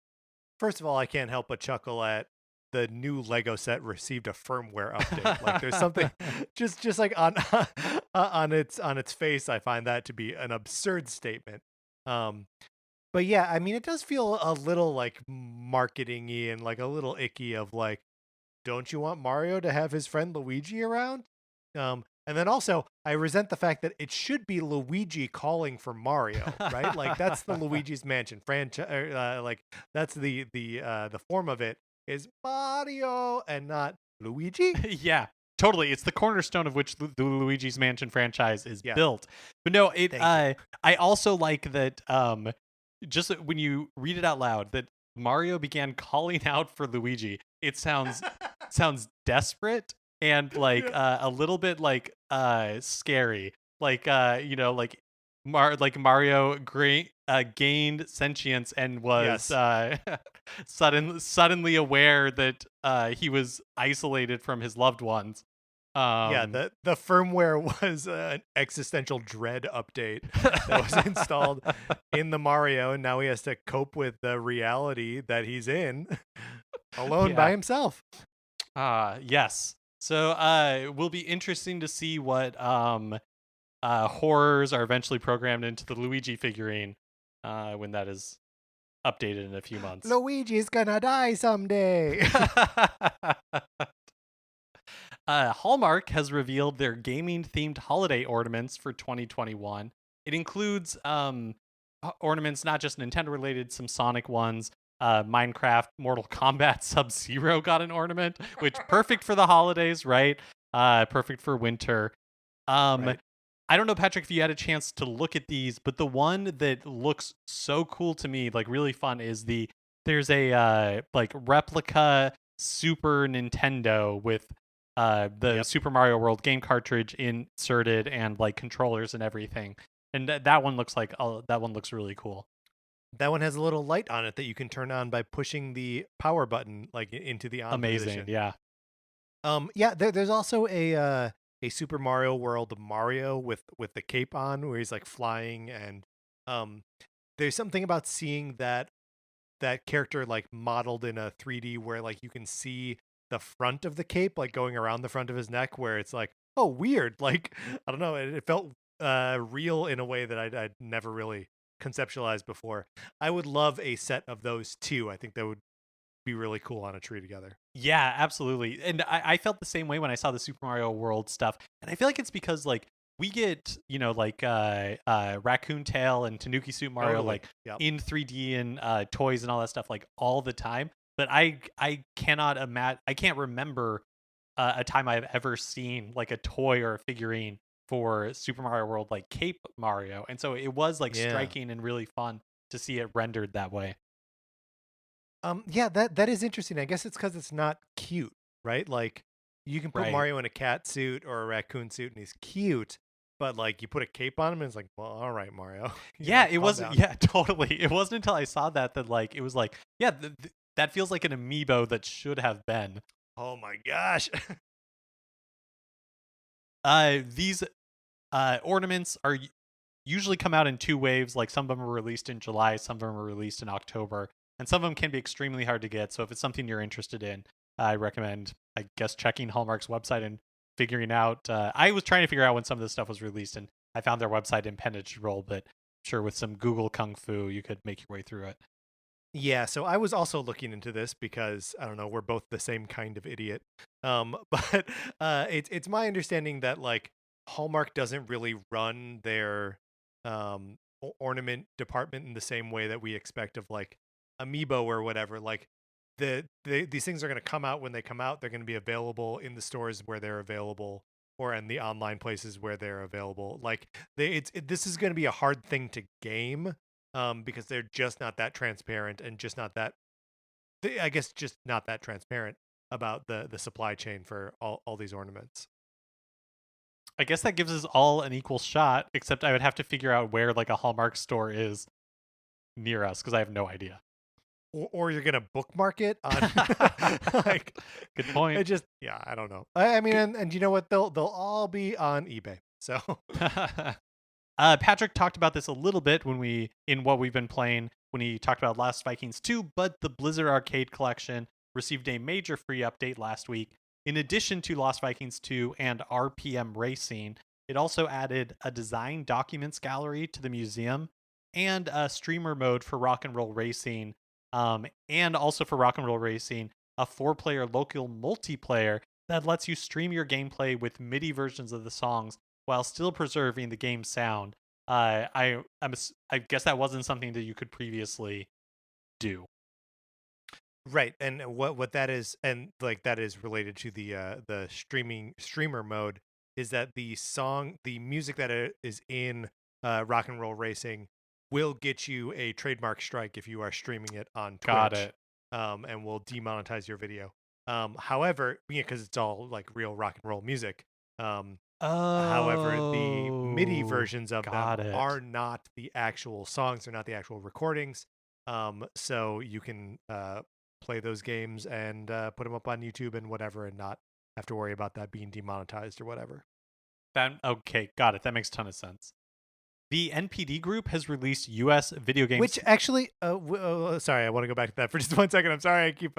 first of all, I can't help but chuckle at the new Lego set received a firmware update. Like there's something just like on its face, I find that to be an absurd statement. But yeah, I mean, it does feel a little like marketing-y and like a little icky of like, don't you want Mario to have his friend Luigi around? And then also, I resent the fact that it should be Luigi calling for Mario, right? Like that's the Luigi's Mansion franchise. Like that's the form of it is Mario and not Luigi. Yeah, totally. It's the cornerstone of which the Luigi's Mansion franchise is built. But no, I also like that just when you read it out loud that Mario began calling out for Luigi. It sounds desperate and like a little bit like scary. Like like Mario gained sentience and was suddenly aware that he was isolated from his loved ones. The firmware was an existential dread update that was installed in the Mario, and now he has to cope with the reality that he's in alone by himself. Yes. So will be interesting to see what horrors are eventually programmed into the Luigi figurine when that is updated in a few months. Luigi's gonna die someday. Hallmark has revealed their gaming-themed holiday ornaments for 2021. It includes ornaments not just Nintendo-related, some Sonic ones. Minecraft, Mortal Kombat, Sub-Zero got an ornament, which perfect for the holidays, right? Perfect for winter. Right. I don't know, Patrick, if you had a chance to look at these, but the one that looks so cool to me, like really fun, is there's a like replica Super Nintendo with the Super Mario World game cartridge inserted and like controllers and everything. And that one looks really cool. That one has a little light on it that you can turn on by pushing the power button like into the on position. Yeah. There's also a Super Mario World Mario with the cape on where he's like flying, and there's something about seeing that character like modeled in a 3D where like you can see the front of the cape like going around the front of his neck, where it's like, oh, weird, like I don't know, it felt real in a way that I'd never really conceptualized before. I would love a set of those two. I think that would be really cool on a tree together. Yeah, absolutely. And I felt the same way when I saw the Super Mario World stuff. And I feel like it's because like we get, like Raccoon Tail and Tanuki Suit Mario like in 3D and toys and all that stuff like all the time. But I can't remember a time I've ever seen like a toy or a figurine for Super Mario World like Cape Mario. And so it was like striking and really fun to see it rendered that way. That is interesting. I guess it's because it's not cute, right? Like you can put Mario in a cat suit or a raccoon suit and he's cute, but like you put a cape on him and it's like, well, all right, Mario. It wasn't. Yeah, totally. It wasn't until I saw that like it was like, that feels like an amiibo that should have been. Oh my gosh. These ornaments are usually come out in two waves. Like some of them are released in July, some of them are released in October. And some of them can be extremely hard to get. So if it's something you're interested in, I recommend, I guess, checking Hallmark's website and figuring out. I was trying to figure out when some of this stuff was released, and I found their website impenetrable, but I'm sure with some Google Kung Fu, you could make your way through it. Yeah, so I was also looking into this because, I don't know, we're both the same kind of idiot. But it's my understanding that, like, Hallmark doesn't really run their ornament department in the same way that we expect of, like, Amiibo or whatever. Like these things are going to come out when they come out. They're going to be available in the stores where they're available or in the online places where they're available. Like this is going to be a hard thing to game because they're just not that transparent and just not that just not that transparent about the supply chain for all these ornaments. I guess that gives us all an equal shot, except I would have to figure out where like a Hallmark store is near us because I have no idea. Or you're gonna bookmark it on like good point. It just I don't know. I mean, and you know what? They'll all be on eBay. So Patrick talked about this a little bit in what we've been playing when he talked about Lost Vikings 2, but the Blizzard Arcade Collection received a major free update last week. In addition to Lost Vikings 2 and RPM Racing, it also added a design documents gallery to the museum and a streamer mode for Rock and Roll Racing. And also for Rock and Roll Racing, a 4-player local multiplayer that lets you stream your gameplay with MIDI versions of the songs while still preserving the game's sound. I guess that wasn't something that you could previously do. Right, and what that is, and like that is related to the streamer mode, is that the music that is in Rock and Roll Racing will get you a trademark strike if you are streaming it on Got Twitch, it. and will demonetize your video. However, because it's all like real rock and roll music. However, the MIDI Oh, versions of them got it. are not the actual songs; they're not the actual recordings. So you can play those games and put them up on YouTube and whatever, and not have to worry about that being demonetized or whatever. Okay, got it. That makes a ton of sense. The NPD Group has released U.S. video games. Which actually, sorry, I want to go back to that for just 1 second. I'm sorry, I keep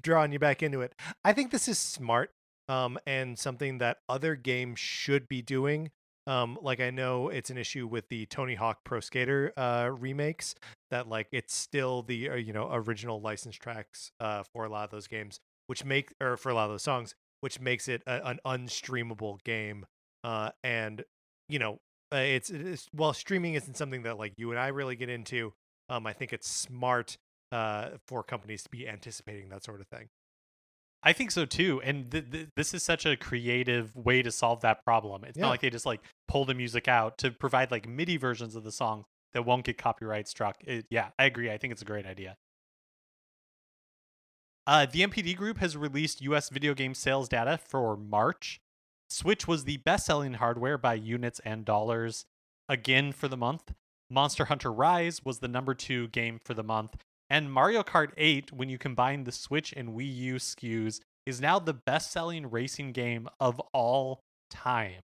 drawing you back into it. I think this is smart, and something that other games should be doing. Like I know it's an issue with the Tony Hawk Pro Skater remakes, that like it's still the original licensed tracks for a lot of those games, or for a lot of those songs, which makes it an unstreamable game. And you know it's while streaming isn't something that like you and I really get into. I think it's smart for companies to be anticipating that sort of thing. I think so too, and this is such a creative way to solve that problem. It's not Yeah. like they just like pull the music out to provide like MIDI versions of the song that won't get copyright struck. Yeah, I agree. I think it's a great idea. The MPD Group has released U.S. video game sales data for March. Switch was the best-selling hardware by units and dollars again for the month. Monster Hunter Rise was the number 2 game for the month. And Mario Kart 8, when you combine the Switch and Wii U SKUs, is now the best-selling racing game of all time.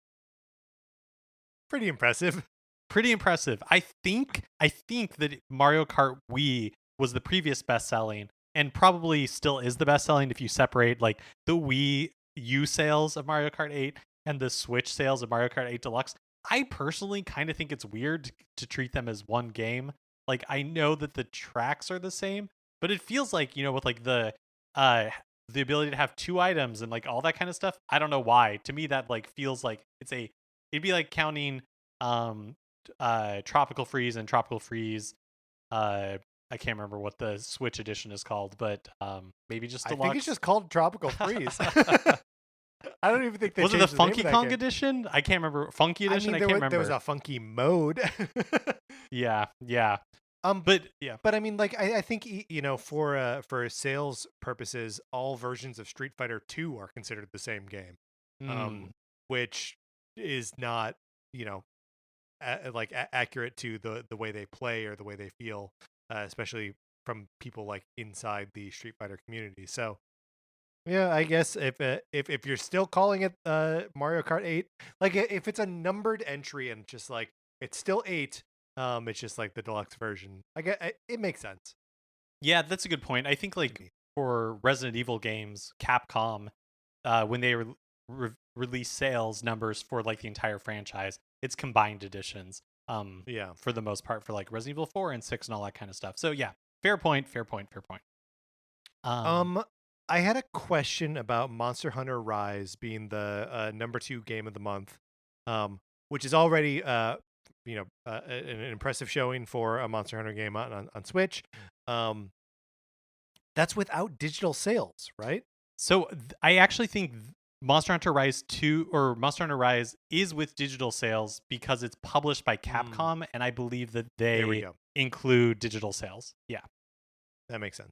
Pretty impressive. Pretty impressive. I think that Mario Kart Wii was the previous best-selling, and probably still is the best-selling if you separate like the Wii U sales of Mario Kart 8 and the Switch sales of Mario Kart 8 Deluxe. I personally kind of think it's weird to treat them as one game. Like, I know that the tracks are the same, but it feels like, with like the ability to have 2 items and like all that kind of stuff. I don't know why. To me, that like feels like it'd be like counting Tropical Freeze and Tropical Freeze. I can't remember what the Switch edition is called, but maybe just Deluxe. I think it's just called Tropical Freeze. I don't even think they was it changed the the name Funky of that Kong game. edition? I can't remember. Funky edition. I there can't remember. There was a funky mode. Yeah. But I mean, like I think for sales purposes, all versions of Street Fighter 2 are considered the same game, which is not accurate to the way they play or the way they feel, especially from people like inside the Street Fighter community. So yeah, I guess if you're still calling it Mario Kart 8, like if it's a numbered entry and just like it's still 8, it's just like the deluxe version. I get it makes sense. Yeah, that's a good point. I think like for Resident Evil games, Capcom, when they release sales numbers for like the entire franchise, it's combined editions. For the most part, for like Resident Evil 4 and 6 and all that kind of stuff. So yeah, fair point. I had a question about Monster Hunter Rise being the number 2 game of the month, which is already an impressive showing for a Monster Hunter game on Switch. That's without digital sales, right? So I actually think Monster Hunter Rise 2 or Monster Hunter Rise is with digital sales because it's published by Capcom, and I believe that they include digital sales. Yeah. That makes sense.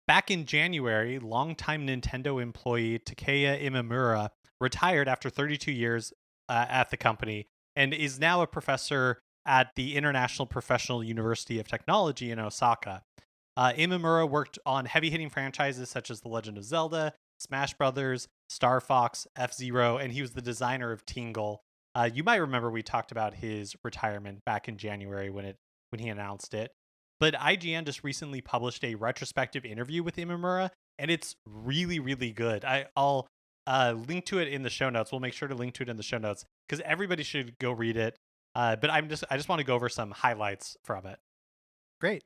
Back in January, longtime Nintendo employee Takaya Imamura retired after 32 years at the company and is now a professor at the International Professional University of Technology in Osaka. Imamura worked on heavy-hitting franchises such as The Legend of Zelda, Smash Brothers, Star Fox, F-Zero, and he was the designer of Tingle. You might remember we talked about his retirement back in January when he announced it. But IGN just recently published a retrospective interview with Imamura, and it's really, really good. I'll link to it in the show notes. We'll make sure to link to it in the show notes because everybody should go read it. But I just want to go over some highlights from it. Great.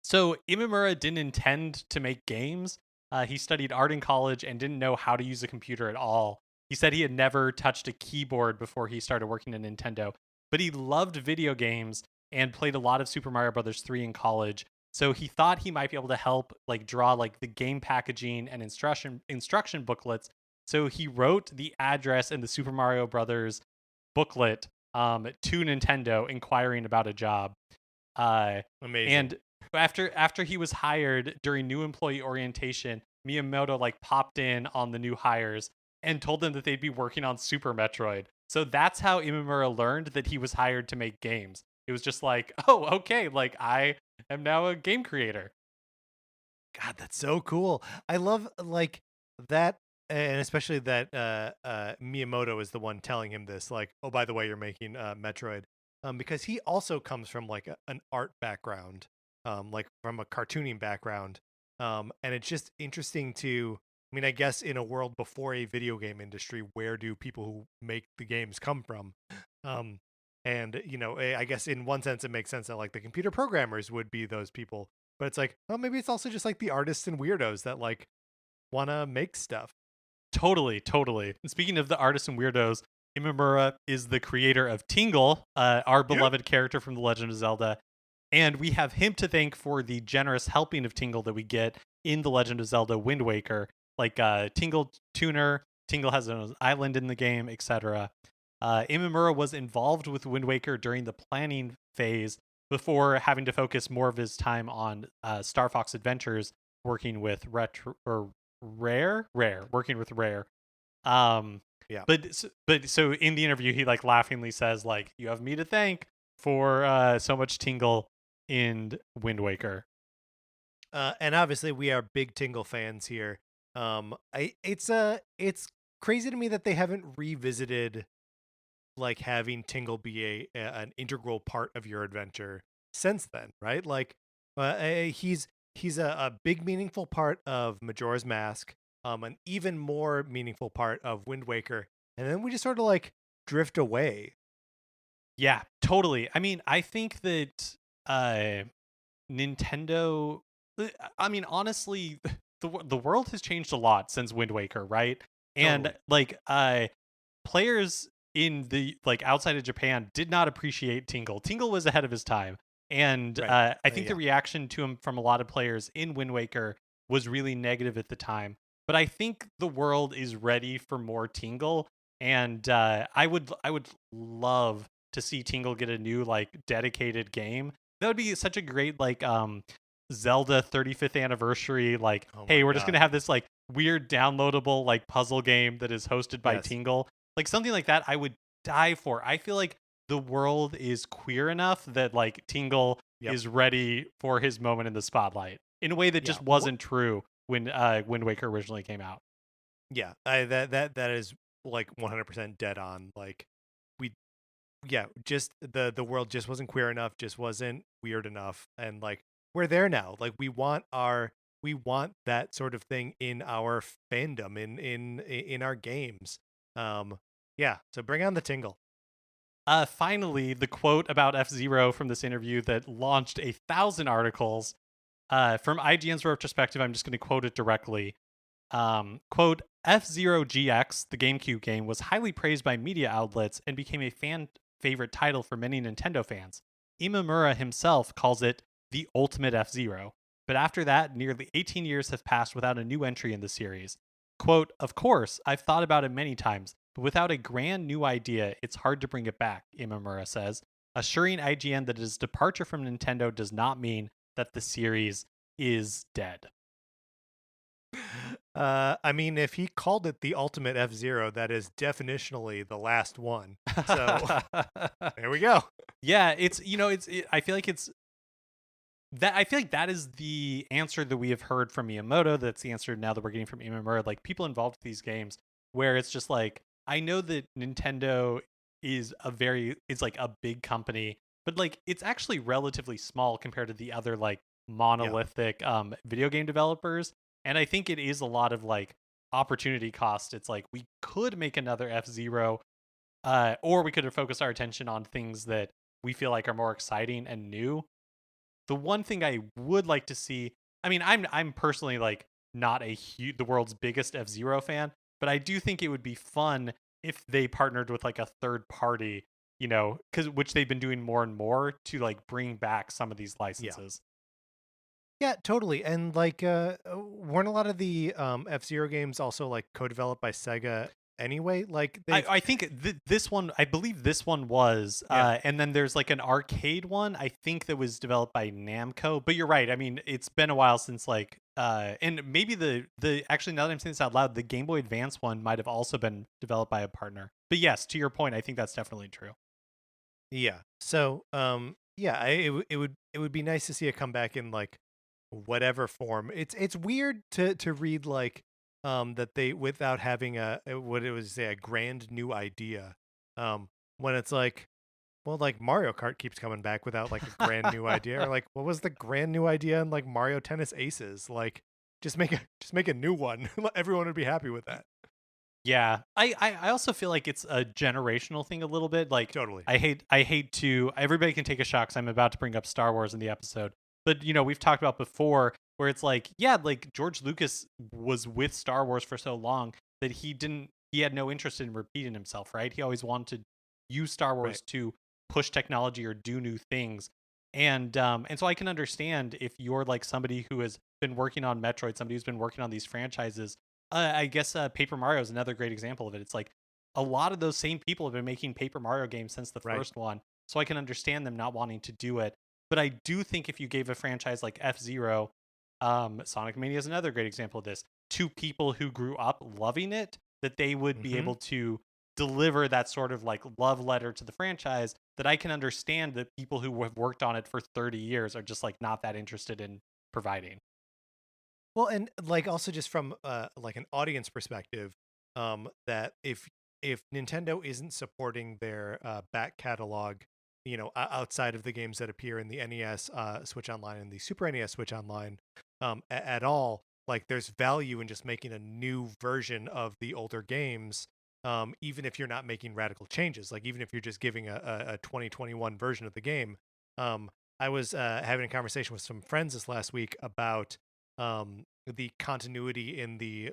So Imamura didn't intend to make games. He studied art in college and didn't know how to use a computer at all. He said he had never touched a keyboard before he started working at Nintendo, but he loved video games and played a lot of Super Mario Bros. 3 in college, So he thought he might be able to help like draw like the game packaging and instruction booklets. So he wrote the address in the Super Mario Brothers booklet to Nintendo inquiring about a job. Amazing. And after he was hired during new employee orientation, Miyamoto like popped in on the new hires and told them that they'd be working on Super Metroid. So that's how Imamura learned that he was hired to make games. It was just like, oh, okay, like I am now a game creator. God, that's so cool. I love like that, and especially that Miyamoto is the one telling him this. Like, oh, by the way, you're making Metroid, because he also comes from like an art background, like from a cartooning background, and it's just interesting to. I mean, I guess in a world before a video game industry, where do people who make the games come from? Um, and I guess in one sense, it makes sense that like the computer programmers would be those people, but it's like, oh, maybe it's also just like the artists and weirdos that like want to make stuff. Totally. And speaking of the artists and weirdos, Imamura is the creator of Tingle, our beloved character from The Legend of Zelda. And we have him to thank for the generous helping of Tingle that we get in The Legend of Zelda Wind Waker. Like Tingle Tuner, Tingle has an own island in the game, etc. Imamura was involved with Wind Waker during the planning phase before having to focus more of his time on Star Fox Adventures, working with Rare, working with Rare. Yeah. But so in the interview, he like laughingly says like, "You have me to thank for so much Tingle in Wind Waker." And obviously, we are big Tingle fans here. It's crazy to me that they haven't revisited like having Tingle be an integral part of your adventure since then, right? Like, he's a big meaningful part of Majora's Mask, an even more meaningful part of Wind Waker, and then we just sort of like drift away. Yeah, totally. I mean, I think that Nintendo. I mean, honestly, the world has changed a lot since Wind Waker, right? And Totally. like, players in the like outside of Japan did not appreciate Tingle. Tingle was ahead of his time, and Right. I think the reaction to him from a lot of players in Wind Waker was really negative at the time. But I think the world is ready for more Tingle, and I would love to see Tingle get a new like dedicated game. That would be such a great like Zelda 35th anniversary, like, Oh hey, my we're just God. gonna have this like weird downloadable like puzzle game that is hosted by Yes. Tingle. Like something like that I would die for. I feel like the world is queer enough that like Tingle Yep. is ready for his moment in the spotlight in a way that just wasn't true when Wind Waker originally came out. Yeah, that is like 100% dead on. Like we, yeah, just the world just wasn't queer enough, just wasn't weird enough, and like we're there now. Like we want that sort of thing in our fandom, in our games. Yeah. So bring on the Tingle. Finally, the quote about F-Zero from this interview that launched 1,000 articles. From IGN's retrospective, I'm just going to quote it directly. Quote, F-Zero GX, the GameCube game, was highly praised by media outlets and became a fan favorite title for many Nintendo fans. Imamura himself calls it the ultimate F-Zero. But after that, nearly 18 years have passed without a new entry in the series. Quote, of course, I've thought about it many times, but without a grand new idea, it's hard to bring it back, Imamura says, assuring IGN that his departure from Nintendo does not mean that the series is dead. I mean, if he called it the ultimate F-Zero, that is definitionally the last one. So there we go. Yeah, I feel like that is the answer that we have heard from Miyamoto. That's the answer now that we're getting from Imamura. Like people involved with these games, where it's just like I know that Nintendo is it's like a big company, but like it's actually relatively small compared to the other like monolithic video game developers. And I think it is a lot of like opportunity cost. It's like we could make another F-Zero, or we could have focused our attention on things that we feel like are more exciting and new. The one thing I would like to see, I mean, I'm personally like not the world's biggest F-Zero fan, but I do think it would be fun if they partnered with like a third party, which they've been doing more and more to like bring back some of these licenses. Yeah, totally. And like, weren't a lot of the F-Zero games also like co-developed by Sega anyway? Like they've I think this one, I believe this one was, yeah, and then there's like an arcade one, I think that was developed by Namco. But you're right. I mean, it's been a while since like, and maybe the actually now that I'm saying this out loud, the Game Boy Advance one might have also been developed by a partner. But yes, to your point, I think that's definitely true. yeah. So yeah, it would be nice to see it come back in like whatever form. It's weird to read like that they without having what it was say a grand new idea. When it's like, well, like Mario Kart keeps coming back without like a grand new idea, or like what was the grand new idea in like Mario Tennis Aces? Like just make a new one. Everyone would be happy with that. Yeah. I also feel like it's a generational thing a little bit. Like Totally. I hate to everybody can take a shot because I'm about to bring up Star Wars in the episode. But we've talked about before where it's like, yeah, like George Lucas was with Star Wars for so long that he had no interest in repeating himself, right? He always wanted to use Star Right. Wars to push technology or do new things. And so I can understand if you're like somebody who has been working on Metroid, somebody who's been working on these franchises. I guess Paper Mario is another great example of it. It's like a lot of those same people have been making Paper Mario games since the Right. first one, so I can understand them not wanting to do it. But I do think if you gave a franchise like F-Zero, Sonic Mania is another great example of this, to people who grew up loving it, that they would be Mm-hmm. able to deliver that sort of like love letter to the franchise that I can understand that people who have worked on it for 30 years are just like not that interested in providing. Well, and like also just from like an audience perspective, that if Nintendo isn't supporting their back catalog, outside of the games that appear in the NES Switch Online and the Super NES Switch Online, at all, like there's value in just making a new version of the older games, even if you're not making radical changes. Like even if you're just giving a 2021 version of the game. Um, I was having a conversation with some friends this last week about the continuity in the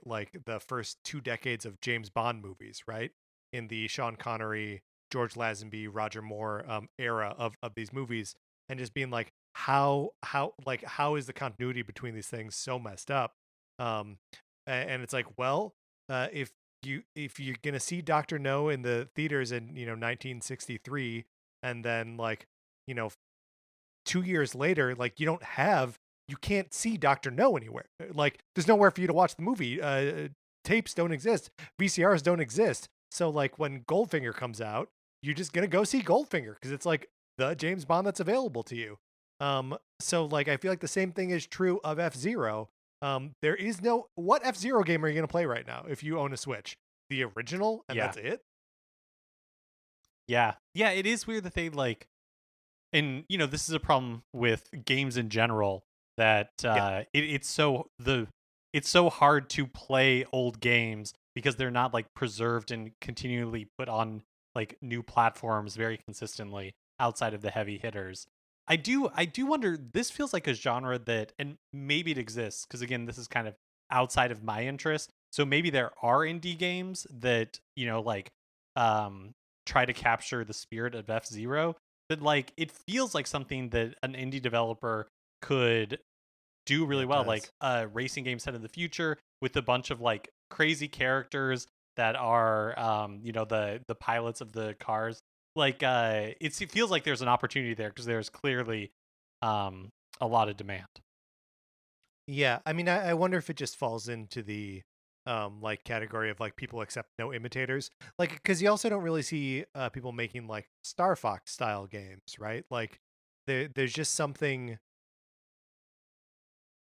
first 2 decades of James Bond movies, right? In the Sean Connery, George Lazenby, Roger Moore era of these movies, and just being like, how is the continuity between these things so messed up? Um, and it's like, well, if you're gonna see Doctor No in the theaters in 1963, and then like you know 2 years later, like you can't see Doctor No anywhere. Like there's nowhere for you to watch the movie. Tapes don't exist. VCRs don't exist. So like when Goldfinger comes out, you're just gonna go see Goldfinger because it's like the James Bond that's available to you. So like I feel like the same thing is true of F-Zero. There is no what F-Zero game are you gonna play right now if you own a Switch? The original, and Yeah. that's it. Yeah. Yeah, it is weird that they like, and this is a problem with games in general, that Yeah, it's so hard to play old games because they're not like preserved and continually put on like new platforms very consistently outside of the heavy hitters. I do wonder, this feels like a genre that, and maybe it exists because again this is kind of outside of my interest, so maybe there are indie games that like um try to capture the spirit of F-Zero, but like it feels like something that an indie developer could do yeah, really it well, like does. a racing game set in the future with a bunch of like crazy characters that are the pilots of the cars. Like it feels like there's an opportunity there because there's clearly um a lot of demand. Yeah, I mean, I wonder if it just falls into the like category of like people accept no imitators, like because you also don't really see people making like Star Fox style games, right? Like there's just something,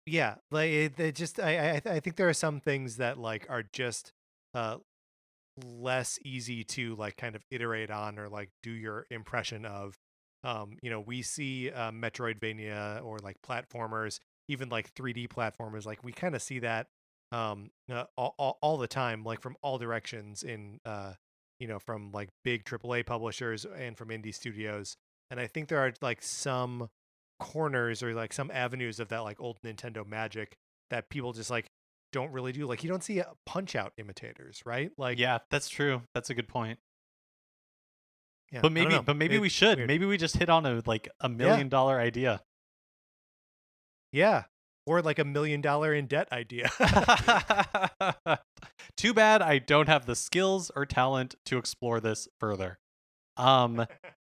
yeah, like they just I think there are some things that like are just uh less easy to like kind of iterate on or like do your impression of. We see Metroidvania or like platformers, even like 3D platformers, like we kind of see that all the time, like from all directions in from like big AAA publishers and from indie studios. And I think there are like some corners or like some avenues of that like old Nintendo magic that people just like don't really do. Like you don't see Punch Out imitators, right? Like, Yeah, that's true. That's a good point. yeah, But I don't maybe know. but maybe we It's should. weird. Maybe we just hit on a like a Yeah, $1 million idea. yeah. or like $1 million in debt idea. Too bad I don't have the skills or talent to explore this further.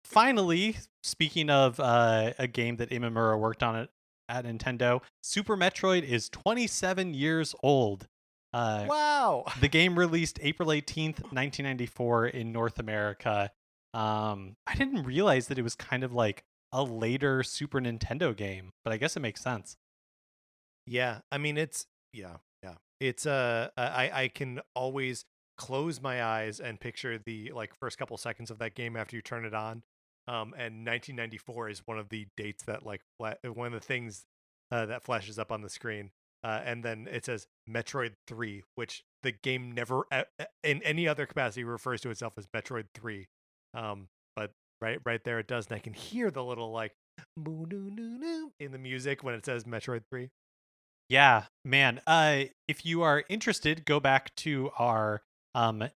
Finally, speaking of a game that Imamura worked on at Nintendo, Super Metroid is 27 years old. Wow. The game released April 18th, 1994 in North America. I didn't realize that it was kind of like a later Super Nintendo game, but I guess it makes sense. Yeah, I mean, it's I can always close my eyes and picture the like first couple seconds of that game after you turn it on. And 1994 is one of the dates that like one of the things that flashes up on the screen. And then it says Metroid 3, which the game never in any other capacity refers to itself as Metroid 3. But right there it does, and I can hear the little like in the music when it says Metroid 3. Yeah, man. If you are interested, go back to our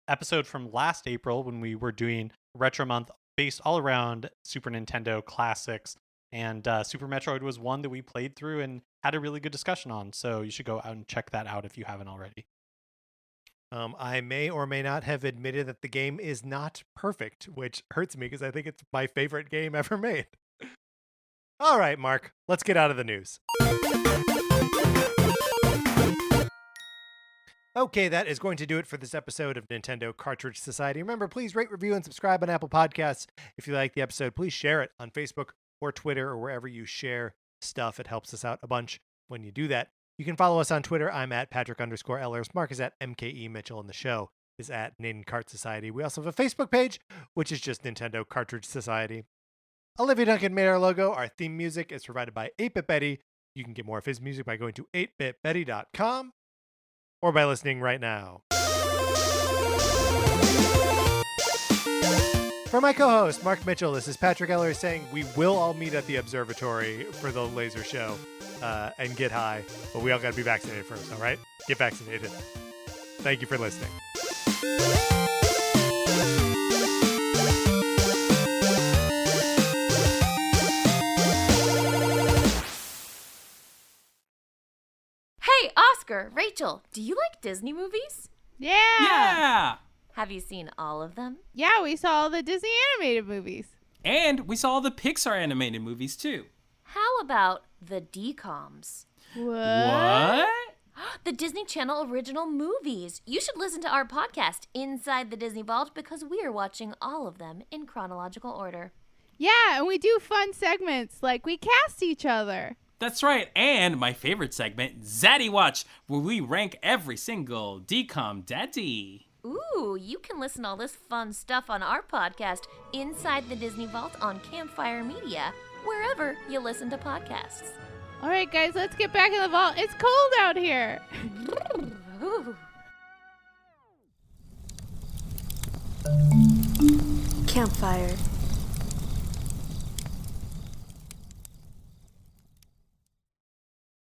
episode from last April when we were doing Retro Month based all around Super Nintendo classics. And Super Metroid was one that we played through and had a really good discussion on. So you should go out and check that out if you haven't already. I may or may not have admitted that the game is not perfect, which hurts me because I think it's my favorite game ever made. All right, Mark, let's get out of the news. Okay, that is going to do it for this episode of Nintendo Cartridge Society. Remember, please rate, review, and subscribe on Apple Podcasts. If you like the episode, please share it on Facebook or Twitter or wherever you share stuff. It helps us out a bunch when you do that. You can follow us on Twitter. I'm at Patrick_Ellers. Mark is at MKE Mitchell, and the show is at Nintendo Cart Society. We also have a Facebook page, which is just Nintendo Cartridge Society. Olivia Duncan made our logo. Our theme music is provided by 8-Bit Betty. You can get more of his music by going to 8bitbetty.com or by listening right now. For my co-host, Mark Mitchell, this is Patrick Eller saying we will all meet at the observatory for the laser show and get high, but we all got to be vaccinated first, all right? Get vaccinated. Thank you for listening. Hey, Oscar, Rachel, do you like Disney movies? Yeah! Have you seen all of them? Yeah, we saw all the Disney animated movies. And we saw all the Pixar animated movies, too. How about the DComs? What? The Disney Channel original movies. You should listen to our podcast, Inside the Disney Vault, because we are watching all of them in chronological order. Yeah, and we do fun segments, like we cast each other. That's right, and my favorite segment, Zaddy Watch, where we rank every single DCOM daddy. Ooh, you can listen to all this fun stuff on our podcast, Inside the Disney Vault on Campfire Media, wherever you listen to podcasts. All right, guys, let's get back in the vault. It's cold out here. Campfire.